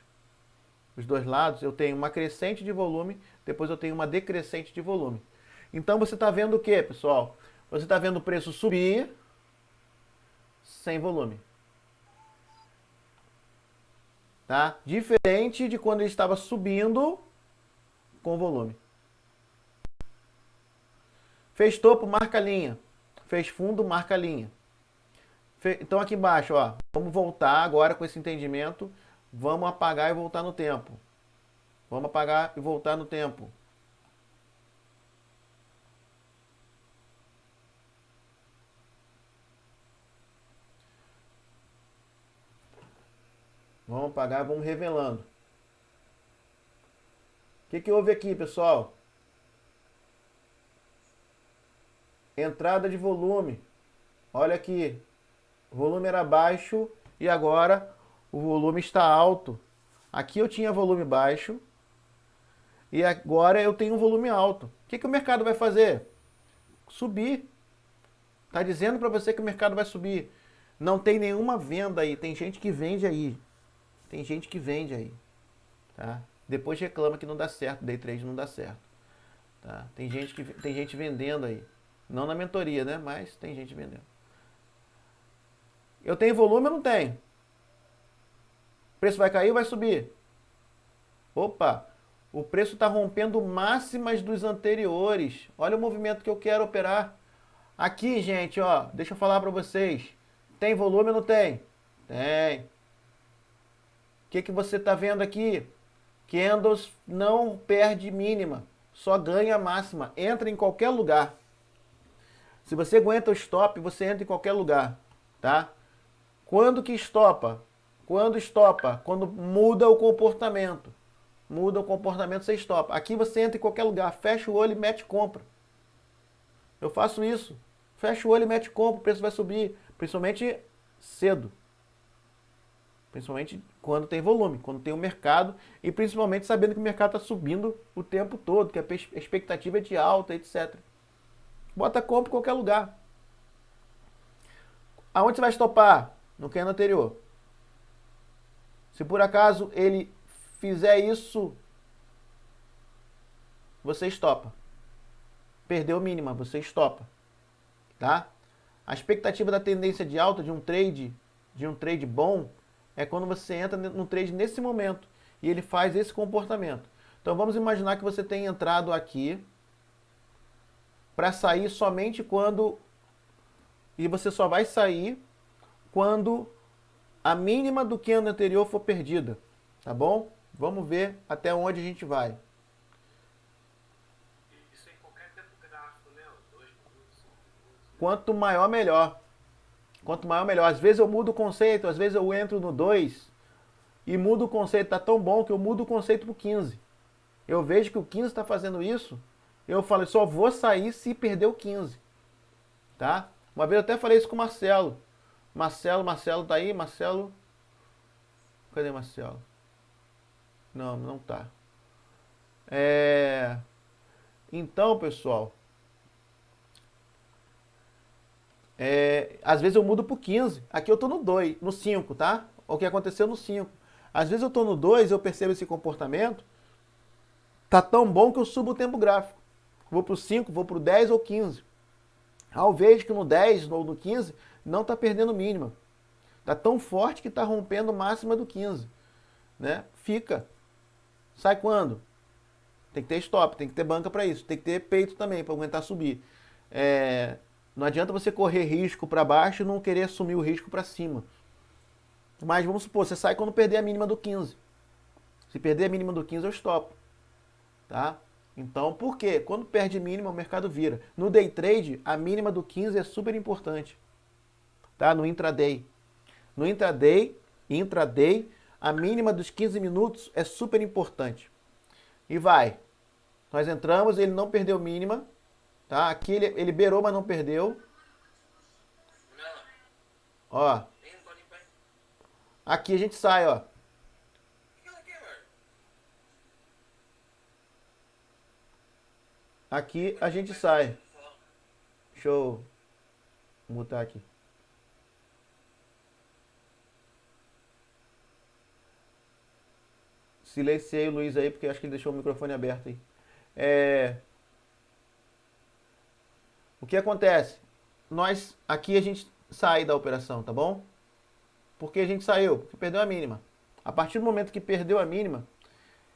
A: os dois lados, eu tenho uma crescente de volume, depois eu tenho uma decrescente de volume. Então você está vendo o que, pessoal? Você está vendo o preço subir sem volume. Tá? Diferente de quando ele estava subindo com volume. Fez topo, marca linha. Fez fundo, marca linha. Então aqui embaixo, ó, vamos voltar agora com esse entendimento. Vamos apagar e voltar no tempo. Vamos apagar e voltar no tempo. Vamos apagar, vamos revelando. O que houve aqui, pessoal? Entrada de volume. Olha aqui. O volume era baixo e agora o volume está alto. Aqui eu tinha volume baixo e agora eu tenho um volume alto. O que o mercado vai fazer? Subir. Está dizendo para você que o mercado vai subir. Não tem nenhuma venda aí. Tem gente que vende aí. Tem gente que vende aí. Tá? Depois reclama que não dá certo. Day trade não dá certo. Tá? Tem gente vendendo aí. Não na mentoria, né? Mas tem gente vendendo. Eu tenho volume ou não tenho? O preço vai cair ou vai subir? Opa! O preço está rompendo máximas dos anteriores. Olha o movimento que eu quero operar. Aqui, gente, ó, deixa eu falar para vocês. Tem volume ou não tem? Tem. O que você está vendo aqui? Candles não perde mínima, só ganha máxima. Entra em qualquer lugar. Se você aguenta o stop, você entra em qualquer lugar, tá? Quando que estopa? Quando estopa? Quando muda o comportamento. Muda o comportamento, você estopa. Aqui você entra em qualquer lugar, fecha o olho e mete compra. Eu faço isso. Fecha o olho e mete compra, o preço vai subir. Principalmente cedo. Principalmente quando tem volume, quando tem o mercado. E principalmente sabendo que o mercado está subindo o tempo todo, que a expectativa é de alta, etc. Bota compra em qualquer lugar. Aonde você vai estopar? No candle anterior. Se por acaso ele fizer isso, você estopa. Perdeu mínima, você estopa. Tá? A expectativa da tendência de alta de um trade bom, é quando você entra no trade nesse momento e ele faz esse comportamento. Então vamos imaginar que você tenha entrado aqui para sair somente quando... E você só vai sair quando a mínima do candle anterior for perdida. Tá bom? Vamos ver até onde a gente vai.
B: Isso em qualquer tempo gráfico, né? 2 minutos, 5 minutos.
A: Quanto maior, melhor. Quanto maior, melhor. Às vezes eu mudo o conceito, às vezes eu entro no 2 e mudo o conceito. Tá tão bom que eu mudo o conceito pro 15. Eu vejo que o 15 está fazendo isso, eu falo, só vou sair se perder o 15. Tá? Uma vez eu até falei isso com o Marcelo. Marcelo tá aí? Marcelo? Cadê Marcelo? Não, não tá. Então, pessoal, às vezes eu mudo pro 15. Aqui eu tô no 2, no 5, tá? O que aconteceu no 5. Às vezes eu tô no 2, eu percebo esse comportamento. Tá tão bom que eu subo o tempo gráfico. Vou pro 5, vou pro 10 ou 15. Ao vejo que no 10 ou no 15 não tá perdendo mínima. Tá tão forte que tá rompendo máxima do 15. Né? Fica. Sai quando? Tem que ter stop, tem que ter banca para isso. Tem que ter peito também para aguentar subir. Não adianta você correr risco para baixo e não querer assumir o risco para cima. Mas vamos supor, você sai quando perder a mínima do 15. Se perder a mínima do 15, eu stop. Tá? Então, por quê? Quando perde mínima, o mercado vira. No day trade, a mínima do 15 é super importante. Tá? No intraday. No intraday, a mínima dos 15 minutos é super importante. E vai. Nós entramos, ele não perdeu mínima. Tá? Aqui ele beirou, mas não perdeu. Ó. Aqui a gente sai, ó. Aqui a gente sai. Deixa eu mutar aqui. Silenciei o Luiz aí, porque acho que ele deixou o microfone aberto aí. O que acontece? Aqui a gente sai da operação, tá bom? Por que a gente saiu? Porque perdeu a mínima. A partir do momento que perdeu a mínima,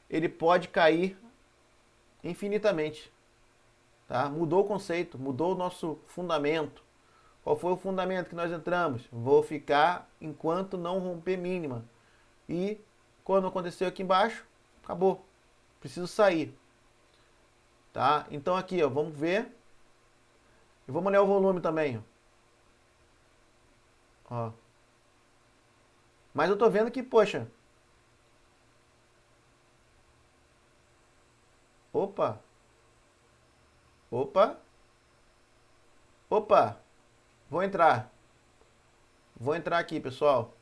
A: ele pode cair infinitamente. Tá? Mudou o conceito, mudou o nosso fundamento. Qual foi o fundamento que nós entramos? Vou ficar enquanto não romper mínima. E quando aconteceu aqui embaixo, acabou. Preciso sair. Tá? Então aqui, ó, vamos ver. E vamos olhar o volume também. Ó. Mas eu tô vendo que, poxa. Opa. Opa. Opa. Vou entrar. Vou entrar aqui, pessoal.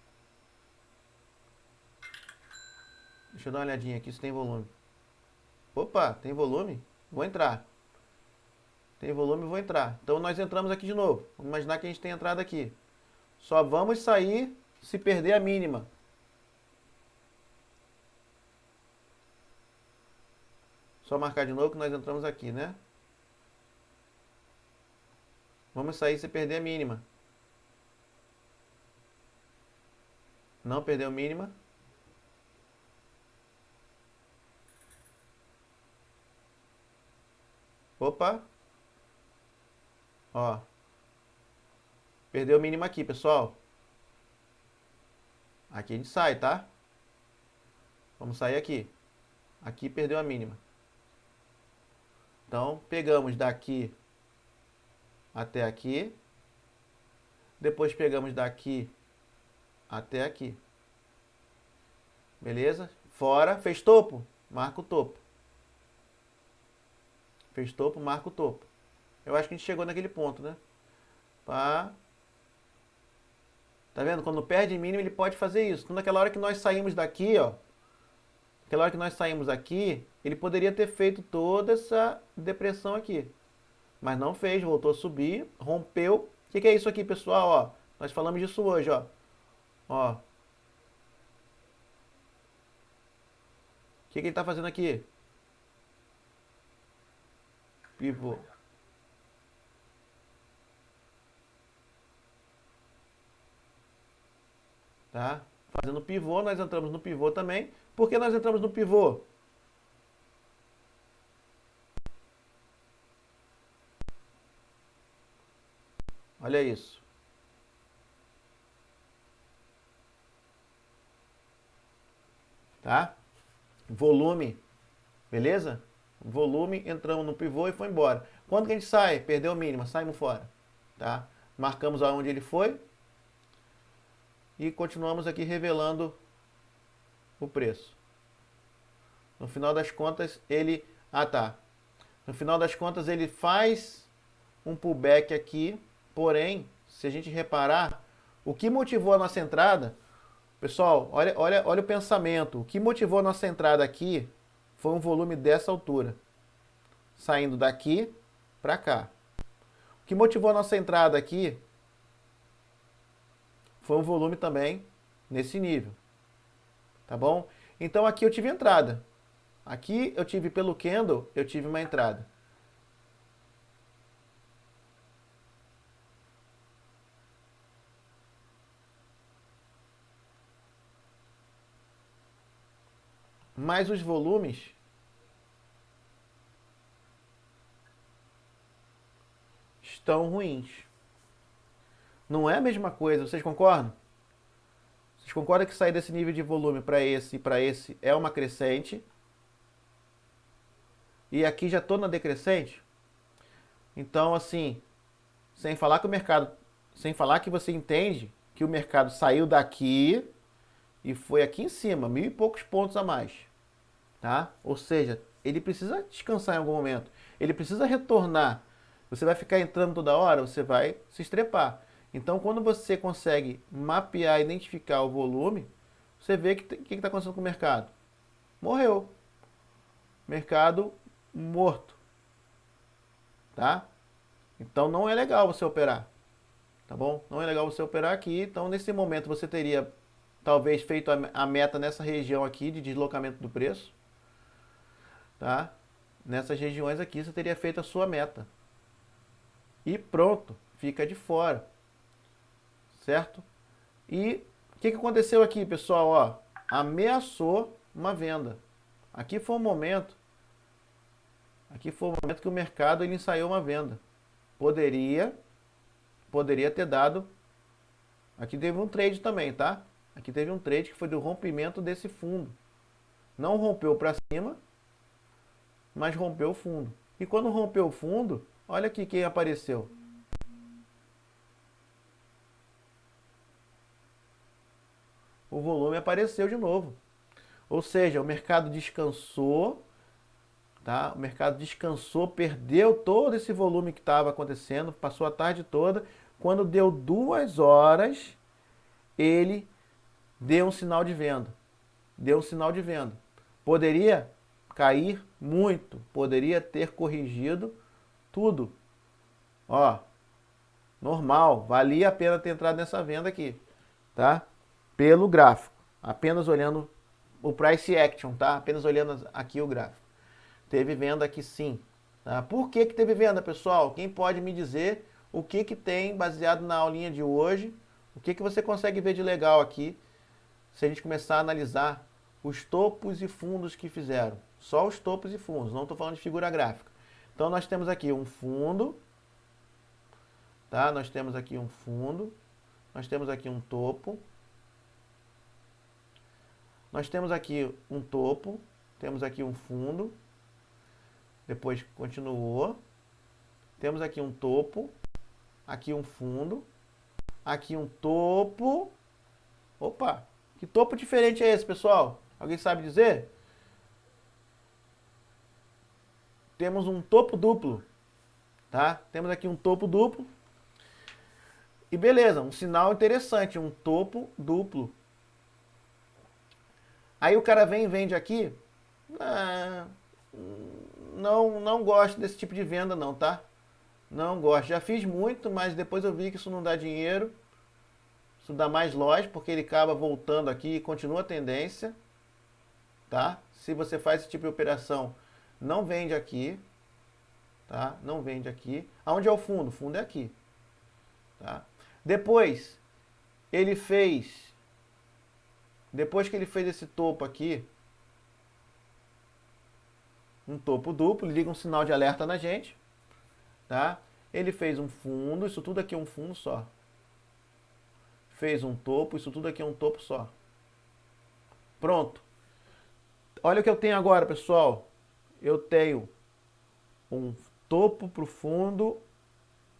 A: Deixa eu dar uma olhadinha aqui se tem volume. Opa, tem volume? Vou entrar. Tem volume, vou entrar. Então nós entramos aqui de novo. Vamos imaginar que a gente tem entrado aqui. Só vamos sair se perder a mínima. Só marcar de novo que nós entramos aqui, né? Vamos sair se perder a mínima. Não perdeu a mínima. Opa. Ó. Perdeu a mínima aqui, pessoal. Aqui a gente sai, tá? Vamos sair aqui. Aqui perdeu a mínima. Então, pegamos daqui até aqui. Depois pegamos daqui até aqui. Beleza? Fora, fez topo, marca o topo. Fez topo, marca o topo. Eu acho que a gente chegou naquele ponto, né? Pá. Tá vendo? Quando perde mínimo, ele pode fazer isso. Então, naquela hora que nós saímos daqui, ó. Naquela hora que nós saímos aqui, ele poderia ter feito toda essa depressão aqui. Mas não fez, voltou a subir, rompeu. O que é isso aqui, pessoal? Ó, nós falamos disso hoje, ó. Ó. O que ele está fazendo aqui? Pivô. Tá? Fazendo pivô, nós entramos no pivô também. Por que nós entramos no pivô? Olha isso. Tá? Volume. Beleza? Volume, entramos no pivô e foi embora. Quando que a gente sai? Perdeu a mínima, saímos fora. Tá? Marcamos aonde ele foi. E continuamos aqui revelando o preço. No final das contas, ele... Ah, tá. No final das contas, ele faz um pullback aqui. Porém, se a gente reparar, o que motivou a nossa entrada... Pessoal, olha o pensamento. O que motivou a nossa entrada aqui foi um volume dessa altura. Saindo daqui para cá. O que motivou a nossa entrada aqui foi um volume também nesse nível. Tá bom? Então aqui eu tive entrada. Aqui eu tive pelo candle, eu tive uma entrada. Mas os volumes estão ruins. Não é a mesma coisa, vocês concordam? Vocês concordam que sair desse nível de volume para esse é uma crescente? E aqui já estou na decrescente? Então, assim, sem falar que você entende que o mercado saiu daqui e foi aqui em cima, 1000 e poucos pontos a mais, tá? Ou seja, ele precisa descansar em algum momento, ele precisa retornar. Você vai ficar entrando toda hora, você vai se estrepar. Então, quando você consegue mapear, identificar o volume, você vê que que está acontecendo com o mercado. Morreu. Mercado morto. Tá? Então, não é legal você operar. Tá bom? Não é legal você operar aqui. Então, nesse momento, você teria talvez feito a meta nessa região aqui de deslocamento do preço, tá? Nessas regiões aqui você teria feito a sua meta. E pronto, fica de fora. Certo? E o que aconteceu aqui, pessoal? Ó, ameaçou uma venda. Aqui foi um momento que o mercado ele ensaiou uma venda. Poderia ter dado. Aqui teve um trade também, tá? Aqui teve um trade que foi do rompimento desse fundo. Não rompeu para cima, mas rompeu o fundo. E quando rompeu o fundo, olha aqui quem apareceu. O volume apareceu de novo. Ou seja, o mercado descansou, tá? O mercado descansou, perdeu todo esse volume que estava acontecendo, passou a tarde toda. Quando deu 2 horas, ele deu um sinal de venda. Deu um sinal de venda. Poderia cair muito, poderia ter corrigido tudo. Ó, normal, valia a pena ter entrado nessa venda aqui, tá? Pelo gráfico, apenas olhando o price action, tá? Apenas olhando aqui o gráfico. Teve venda aqui sim, tá? Por que teve venda, pessoal? Quem pode me dizer o que tem baseado na aulinha de hoje? O que você consegue ver de legal aqui se a gente começar a analisar os topos e fundos que fizeram? Só os topos e fundos, não estou falando de figura gráfica. Então nós temos aqui um fundo, tá? Nós temos aqui um fundo, nós temos aqui um topo, nós temos aqui um topo, temos aqui um fundo, depois continuou, temos aqui um topo, aqui um fundo, aqui um topo. Opa, que topo diferente é esse, pessoal? Alguém sabe dizer? Temos um topo duplo, tá? Temos aqui um topo duplo. E beleza, um sinal interessante, um topo duplo. Aí o cara vem e vende aqui. Não gosto desse tipo de venda não, tá? Não gosto. Já fiz muito, mas depois eu vi que isso não dá dinheiro. Isso dá mais loja, porque ele acaba voltando aqui e continua a tendência. Tá? Se você faz esse tipo de operação, não vende aqui. Tá? Não vende aqui. Aonde é o fundo? O fundo é aqui. Tá? Depois que ele fez esse topo aqui, um topo duplo, liga um sinal de alerta na gente, tá? Ele fez um fundo, isso tudo aqui é um fundo só. Fez um topo, isso tudo aqui é um topo só. Pronto. Olha o que eu tenho agora, pessoal. Eu tenho um topo para o fundo,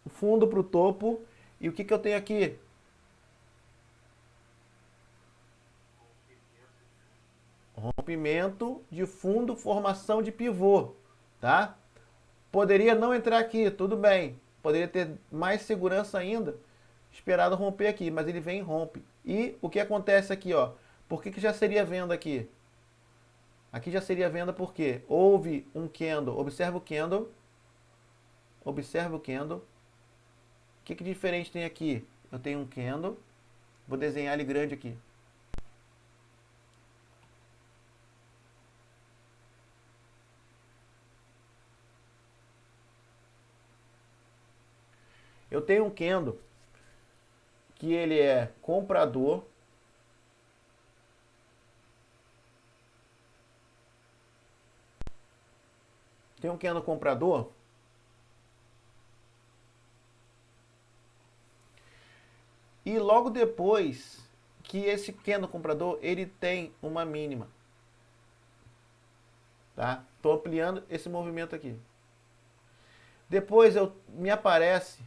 A: fundo para o topo, e o que eu tenho aqui? Rompimento de fundo, formação de pivô, tá? Poderia não entrar aqui, tudo bem. Poderia ter mais segurança ainda, esperado romper aqui, mas ele vem e rompe. E o que acontece aqui, ó? Por que já seria venda aqui? Aqui já seria venda porque houve um candle, observa o candle. Observa o candle. O que diferente tem aqui? Eu tenho um candle, vou desenhar ele grande aqui. Eu tenho um candle que ele é comprador. Tem um candle comprador. E logo depois que esse candle comprador, ele tem uma mínima. Tá? Estou ampliando esse movimento aqui. Depois me aparece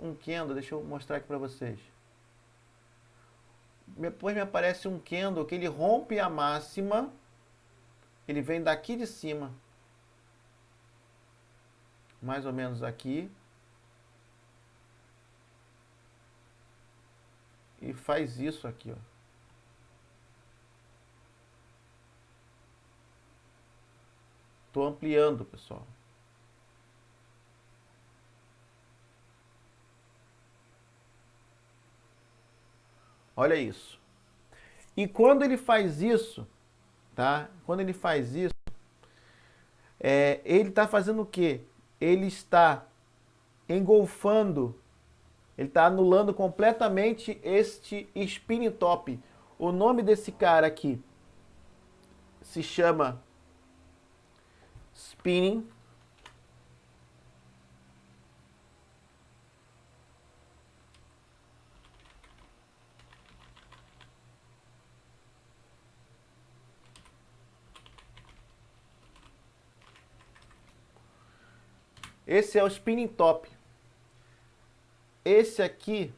A: um candle, deixa eu mostrar aqui para vocês. Depois me aparece um candle que ele rompe a máxima, ele vem daqui de cima, mais ou menos aqui, e faz isso aqui, ó. Estou ampliando, pessoal. Olha isso. E quando ele faz isso, tá? Quando ele faz isso, ele está fazendo o quê? Ele está engolfando, ele está anulando completamente este spinning top. O nome desse cara aqui se chama spinning Esse é o spinning top. Esse aqui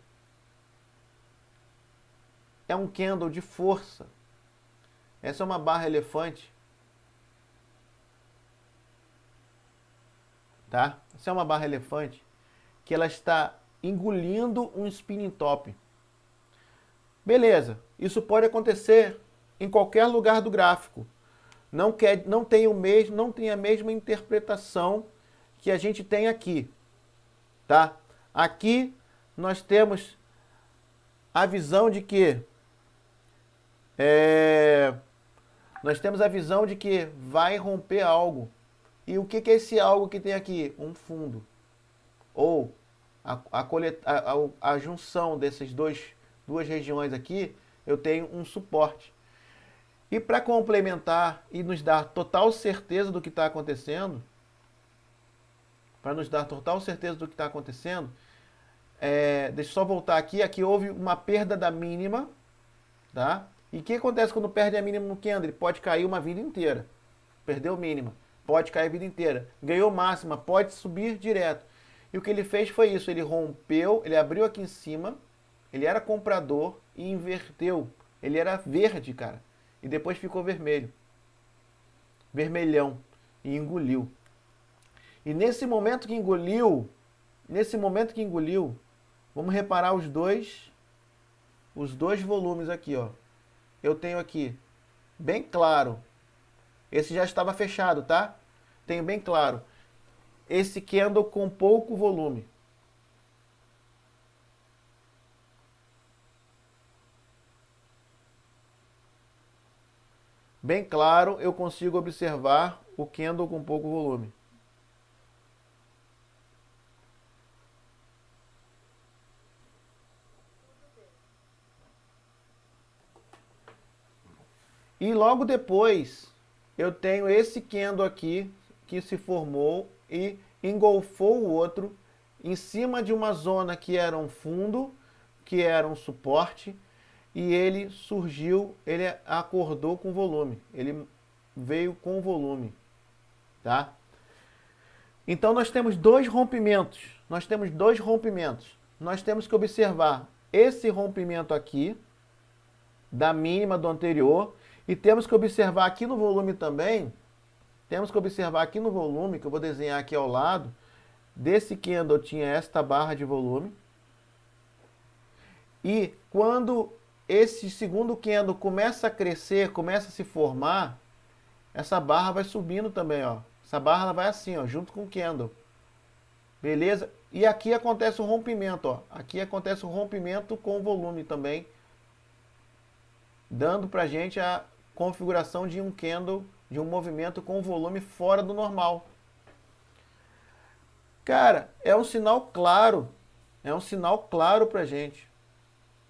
A: é um candle de força. Essa é uma barra elefante. Tá? Essa é uma barra elefante que ela está engolindo um spinning top. Beleza, isso pode acontecer em qualquer lugar do gráfico. Não tem a mesma interpretação que a gente tem aqui, tá? Aqui nós temos a visão de que vai romper algo. E o que é esse algo que tem aqui? Um fundo. Ou a junção dessas duas regiões aqui, eu tenho um suporte. E para complementar e nos dar total certeza do que está acontecendo, deixa eu só voltar aqui. Aqui houve uma perda da mínima, tá? E o que acontece quando perde a mínima no candle? Ele pode cair uma vida inteira. Perdeu mínima, pode cair a vida inteira. Ganhou máxima, pode subir direto. E o que ele fez foi isso, ele rompeu, ele abriu aqui em cima, ele era comprador e inverteu. Ele era verde, cara, e depois ficou vermelho. Vermelhão, e engoliu. E nesse momento que engoliu, vamos reparar os dois volumes aqui, ó. Eu tenho aqui, bem claro, esse já estava fechado, tá? Tenho bem claro, esse candle com pouco volume. Bem claro, eu consigo observar o candle com pouco volume. E logo depois, eu tenho esse candle aqui, que se formou e engolfou o outro em cima de uma zona que era um fundo, que era um suporte, e ele surgiu, ele acordou com volume, ele veio com volume, tá? Então nós temos dois rompimentos, nós temos que observar esse rompimento aqui, da mínima do anterior, e temos que observar aqui no volume também, que eu vou desenhar aqui ao lado, desse candle tinha esta barra de volume, e quando esse segundo candle começa a crescer, começa a se formar, essa barra vai subindo também, ó. Essa barra ela vai assim, ó, junto com o candle. Beleza? E aqui acontece o rompimento, ó. Aqui acontece o rompimento com o volume também, dando pra gente a configuração de um candle, de um movimento com volume fora do normal. Cara, é um sinal claro pra gente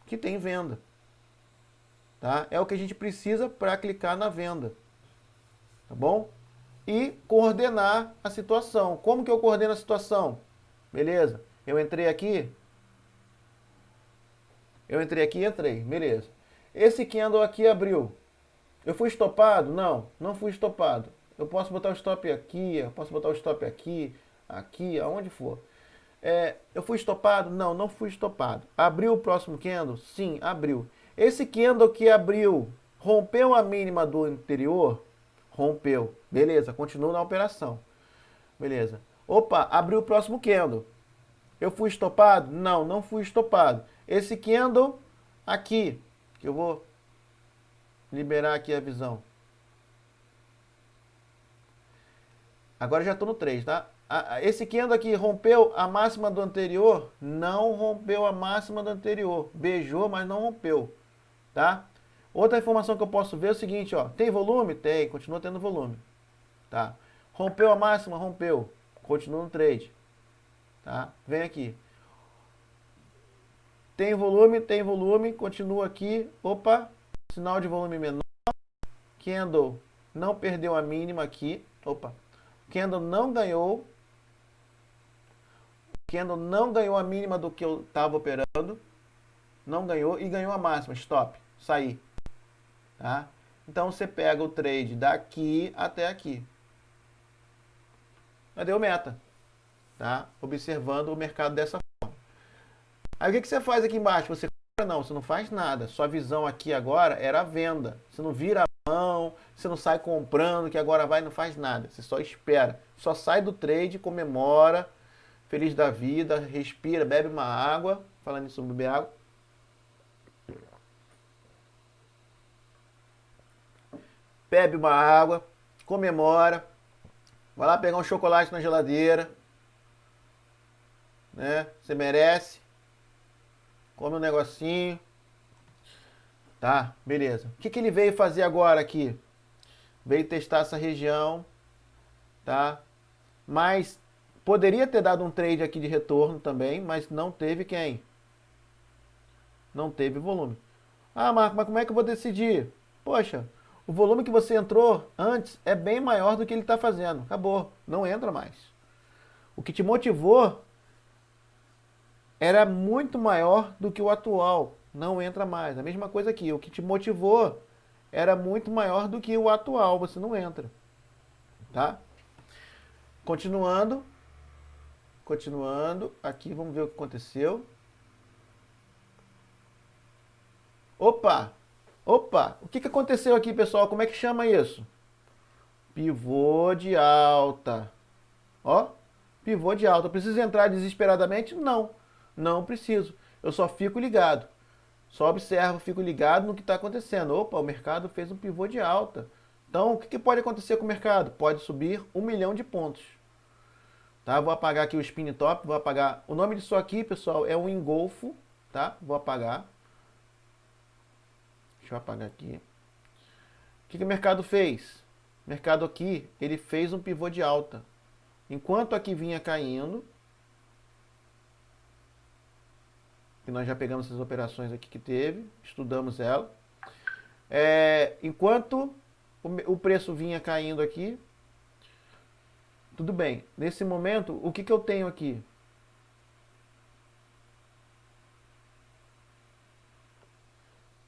A: que tem venda. Tá? É o que a gente precisa para clicar na venda. Tá bom? E coordenar a situação. Como que eu coordeno a situação? Beleza. Eu entrei aqui. Entrei. Beleza. Esse candle aqui abriu. Eu fui estopado? Não, não fui estopado. Eu posso botar o stop aqui, eu posso botar o stop aqui, aqui, aonde for. Eu fui estopado? Não, não fui estopado. Abriu o próximo candle? Sim, abriu. Esse candle que abriu, rompeu a mínima do anterior? Rompeu. Beleza, continuo na operação. Beleza. Opa, abriu o próximo candle. Eu fui estopado? Não, não fui estopado. Esse candle aqui, que eu vou liberar aqui a visão. Agora já estou no 3, tá? Esse candle aqui rompeu a máxima do anterior? Não rompeu a máxima do anterior. Beijou, mas não rompeu, tá? Outra informação que eu posso ver é o seguinte, ó, tem volume? Tem, continua tendo volume, tá? Rompeu a máxima? Rompeu, continua no trade, tá? Vem aqui. Tem volume, continua aqui, opa, sinal de volume menor, candle não perdeu a mínima aqui, opa, candle não ganhou a mínima do que eu estava operando, não ganhou e ganhou a máxima, stop, sair, tá? Então você pega o trade daqui até aqui, já deu meta, tá? Observando o mercado dessa forma. Aí o que você faz aqui embaixo? Você compra? Não, você não faz nada, sua visão aqui agora era a venda, você não vira a mão, você não sai comprando, que agora vai e não faz nada, você só espera, só sai do trade, comemora, feliz da vida, respira, bebe uma água. Falando nisso, beber água. Bebe uma água, comemora. Vai lá pegar um chocolate na geladeira. Né? Você merece. Come um negocinho. Tá, beleza. O que ele veio fazer agora aqui? Veio testar essa região. Tá? Mas poderia ter dado um trade aqui de retorno também, mas não teve quem? Não teve volume. Ah, Marco, mas como é que eu vou decidir? Poxa, o volume que você entrou antes é bem maior do que ele está fazendo. Acabou, não entra mais. O que te motivou era muito maior do que o atual. Não entra mais. A mesma coisa aqui. O que te motivou era muito maior do que o atual. Você não entra. Tá? Continuando. Aqui, vamos ver o que aconteceu. Opa! O que aconteceu aqui, pessoal? Como é que chama isso? Pivô de alta. Ó, pivô de alta. Preciso entrar desesperadamente? Não, não preciso. Eu só fico ligado. Só observo, fico ligado no que está acontecendo. Opa, o mercado fez um pivô de alta. Então, o que pode acontecer com o mercado? Pode subir 1 milhão de pontos. Tá? Vou apagar aqui o spin top, vou apagar. O nome disso aqui, pessoal, é um engolfo, tá? Vou apagar. Deixa eu apagar aqui. O que o mercado fez? O mercado aqui, ele fez um pivô de alta. Enquanto aqui vinha caindo, que nós já pegamos essas operações aqui que teve, estudamos ela. Enquanto o preço vinha caindo aqui, tudo bem. Nesse momento, o que eu tenho aqui?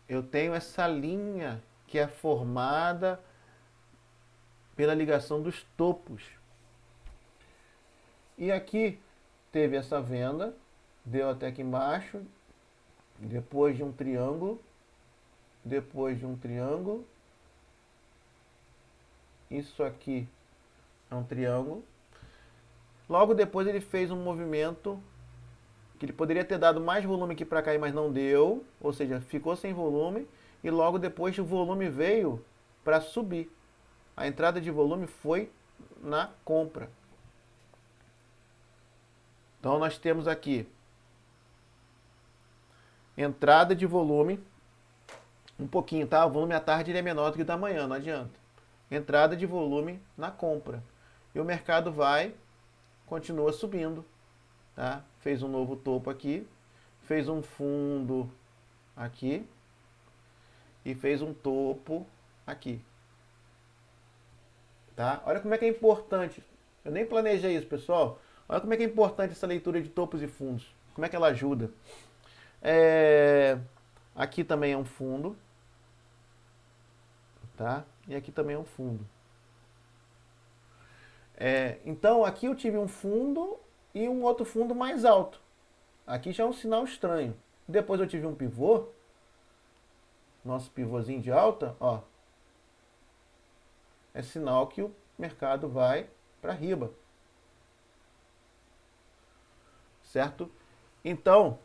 A: Eu tenho essa linha que é formada pela ligação dos topos. E aqui teve essa venda, deu até aqui embaixo, depois de um triângulo, isso aqui é um triângulo. Logo depois ele fez um movimento que ele poderia ter dado mais volume aqui para cair, mas não deu, ou seja, ficou sem volume, e logo depois o volume veio para subir. A entrada de volume foi na compra. Então nós temos aqui entrada de volume, um pouquinho, tá? O volume à tarde ele é menor do que o da manhã, não adianta. Entrada de volume na compra. E o mercado continua subindo. Tá? Fez um novo topo aqui, fez um fundo aqui e fez um topo aqui. Tá? Olha como é que é importante. Eu nem planejei isso, pessoal. Olha como é que é importante essa leitura de topos e fundos. Como é que ela ajuda. Aqui também é um fundo. Tá? E aqui também é um fundo. Então aqui eu tive um fundo e um outro fundo mais alto. Aqui já é um sinal estranho. Depois eu tive um pivô. Nosso pivôzinho de alta, ó. É sinal que o mercado vai para riba. Certo? Então,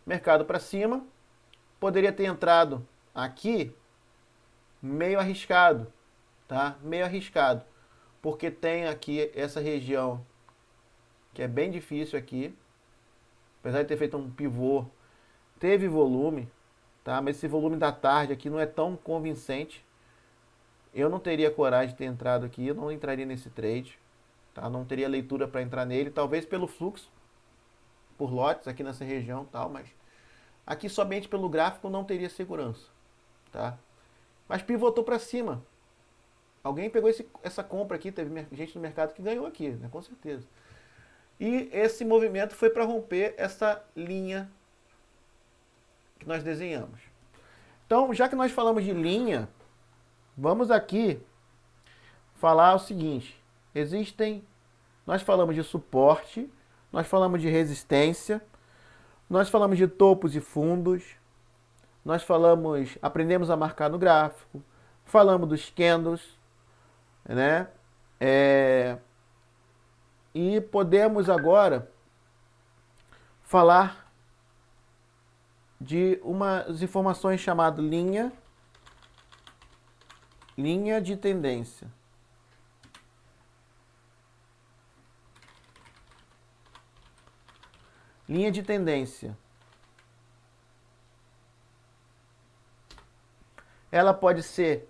A: mercado para cima. Poderia ter entrado aqui meio arriscado, tá? Meio arriscado, porque tem aqui essa região que é bem difícil aqui, apesar de ter feito um pivô, teve volume, tá? Mas esse volume da tarde aqui não é tão convincente. Eu não teria coragem de ter entrado aqui, eu não entraria nesse trade, tá? Não teria leitura para entrar nele, talvez pelo fluxo, por lotes aqui nessa região, tal, mas aqui somente pelo gráfico não teria segurança, tá? Mas pivotou para cima. Alguém pegou essa compra aqui, teve gente no mercado que ganhou aqui, né? Com certeza. E esse movimento foi para romper essa linha que nós desenhamos. Então, já que nós falamos de linha, vamos aqui falar o seguinte. Nós falamos de suporte, nós falamos de resistência, nós falamos de topos e fundos, aprendemos a marcar no gráfico, falamos dos candles, né? E podemos agora falar de umas informações chamadas linha de tendência. Linha de tendência. Ela pode ser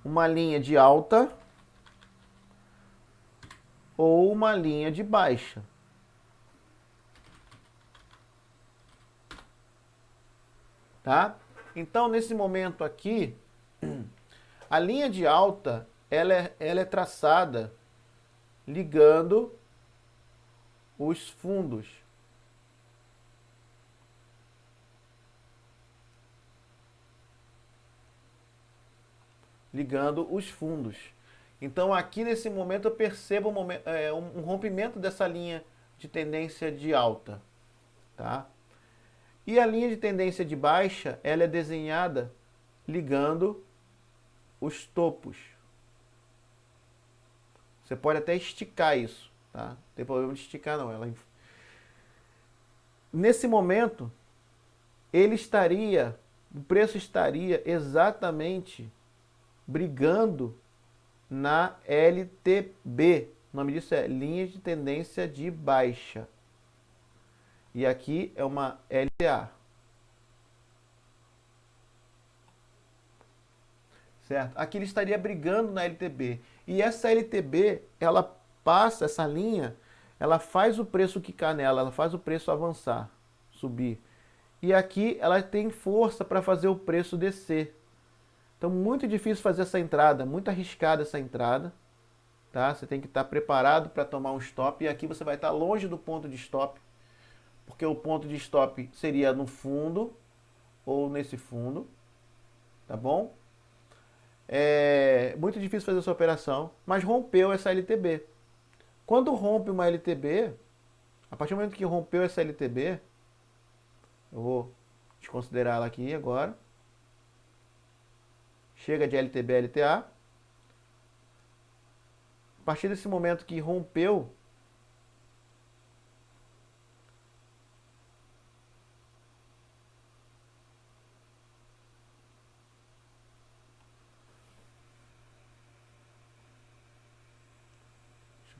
A: uma linha de alta ou uma linha de baixa. Tá? Então, nesse momento aqui, a linha de alta, ela é traçada ligando os fundos. Então, aqui nesse momento, eu percebo um rompimento dessa linha de tendência de alta. Tá? E a linha de tendência de baixa, ela é desenhada ligando os topos. Você pode até esticar isso, tá? Não tem problema de esticar não. Nesse momento, o preço estaria exatamente brigando na LTB. O nome disso é linha de tendência de baixa. E aqui é uma LTA. Certo? Aqui ele estaria brigando na LTB. E essa LTB, essa linha, ela faz o preço quicar nela, ela faz o preço avançar, subir. E aqui ela tem força para fazer o preço descer. Então, muito difícil fazer essa entrada, muito arriscada essa entrada. Tá? Você tem que estar preparado para tomar um stop. E aqui você vai estar longe do ponto de stop. Porque o ponto de stop seria no fundo ou nesse fundo, tá bom? É muito difícil fazer essa operação, mas rompeu essa LTB. Quando rompe uma LTB, a partir do momento que rompeu essa LTB, eu vou desconsiderar ela aqui agora. Chega de LTB a LTA. A partir desse momento que rompeu,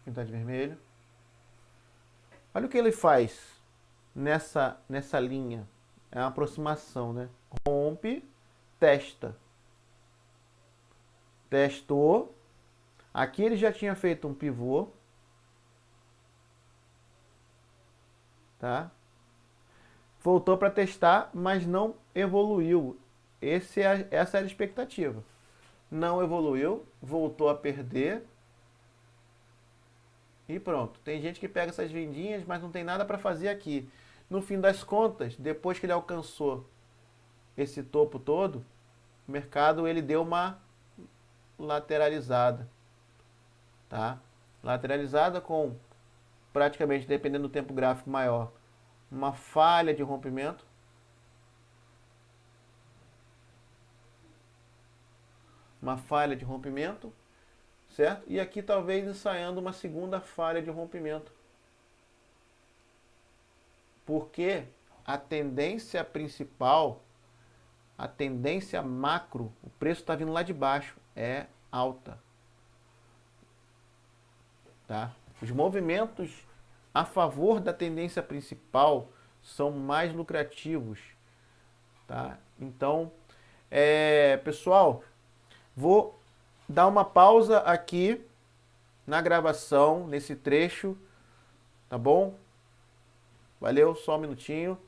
A: pintar de vermelho. Olha o que ele faz nessa linha. É uma aproximação, né? Rompe, testa. Testou. Aqui ele já tinha feito um pivô. Tá? Voltou para testar, mas não evoluiu. Essa era a expectativa. Não evoluiu, voltou a perder. E pronto. Tem gente que pega essas vendinhas, mas não tem nada para fazer aqui. No fim das contas, depois que ele alcançou esse topo todo, o mercado ele deu uma lateralizada. Tá? Lateralizada com praticamente, dependendo do tempo gráfico maior, uma falha de rompimento. Uma falha de rompimento. Certo? E aqui talvez ensaiando uma segunda falha de rompimento. Porque a tendência principal, a tendência macro, o preço está vindo lá de baixo, é alta. Tá? Os movimentos a favor da tendência principal são mais lucrativos, tá? Então, pessoal, vou dar uma pausa aqui na gravação, nesse trecho, tá bom? Valeu, só um minutinho.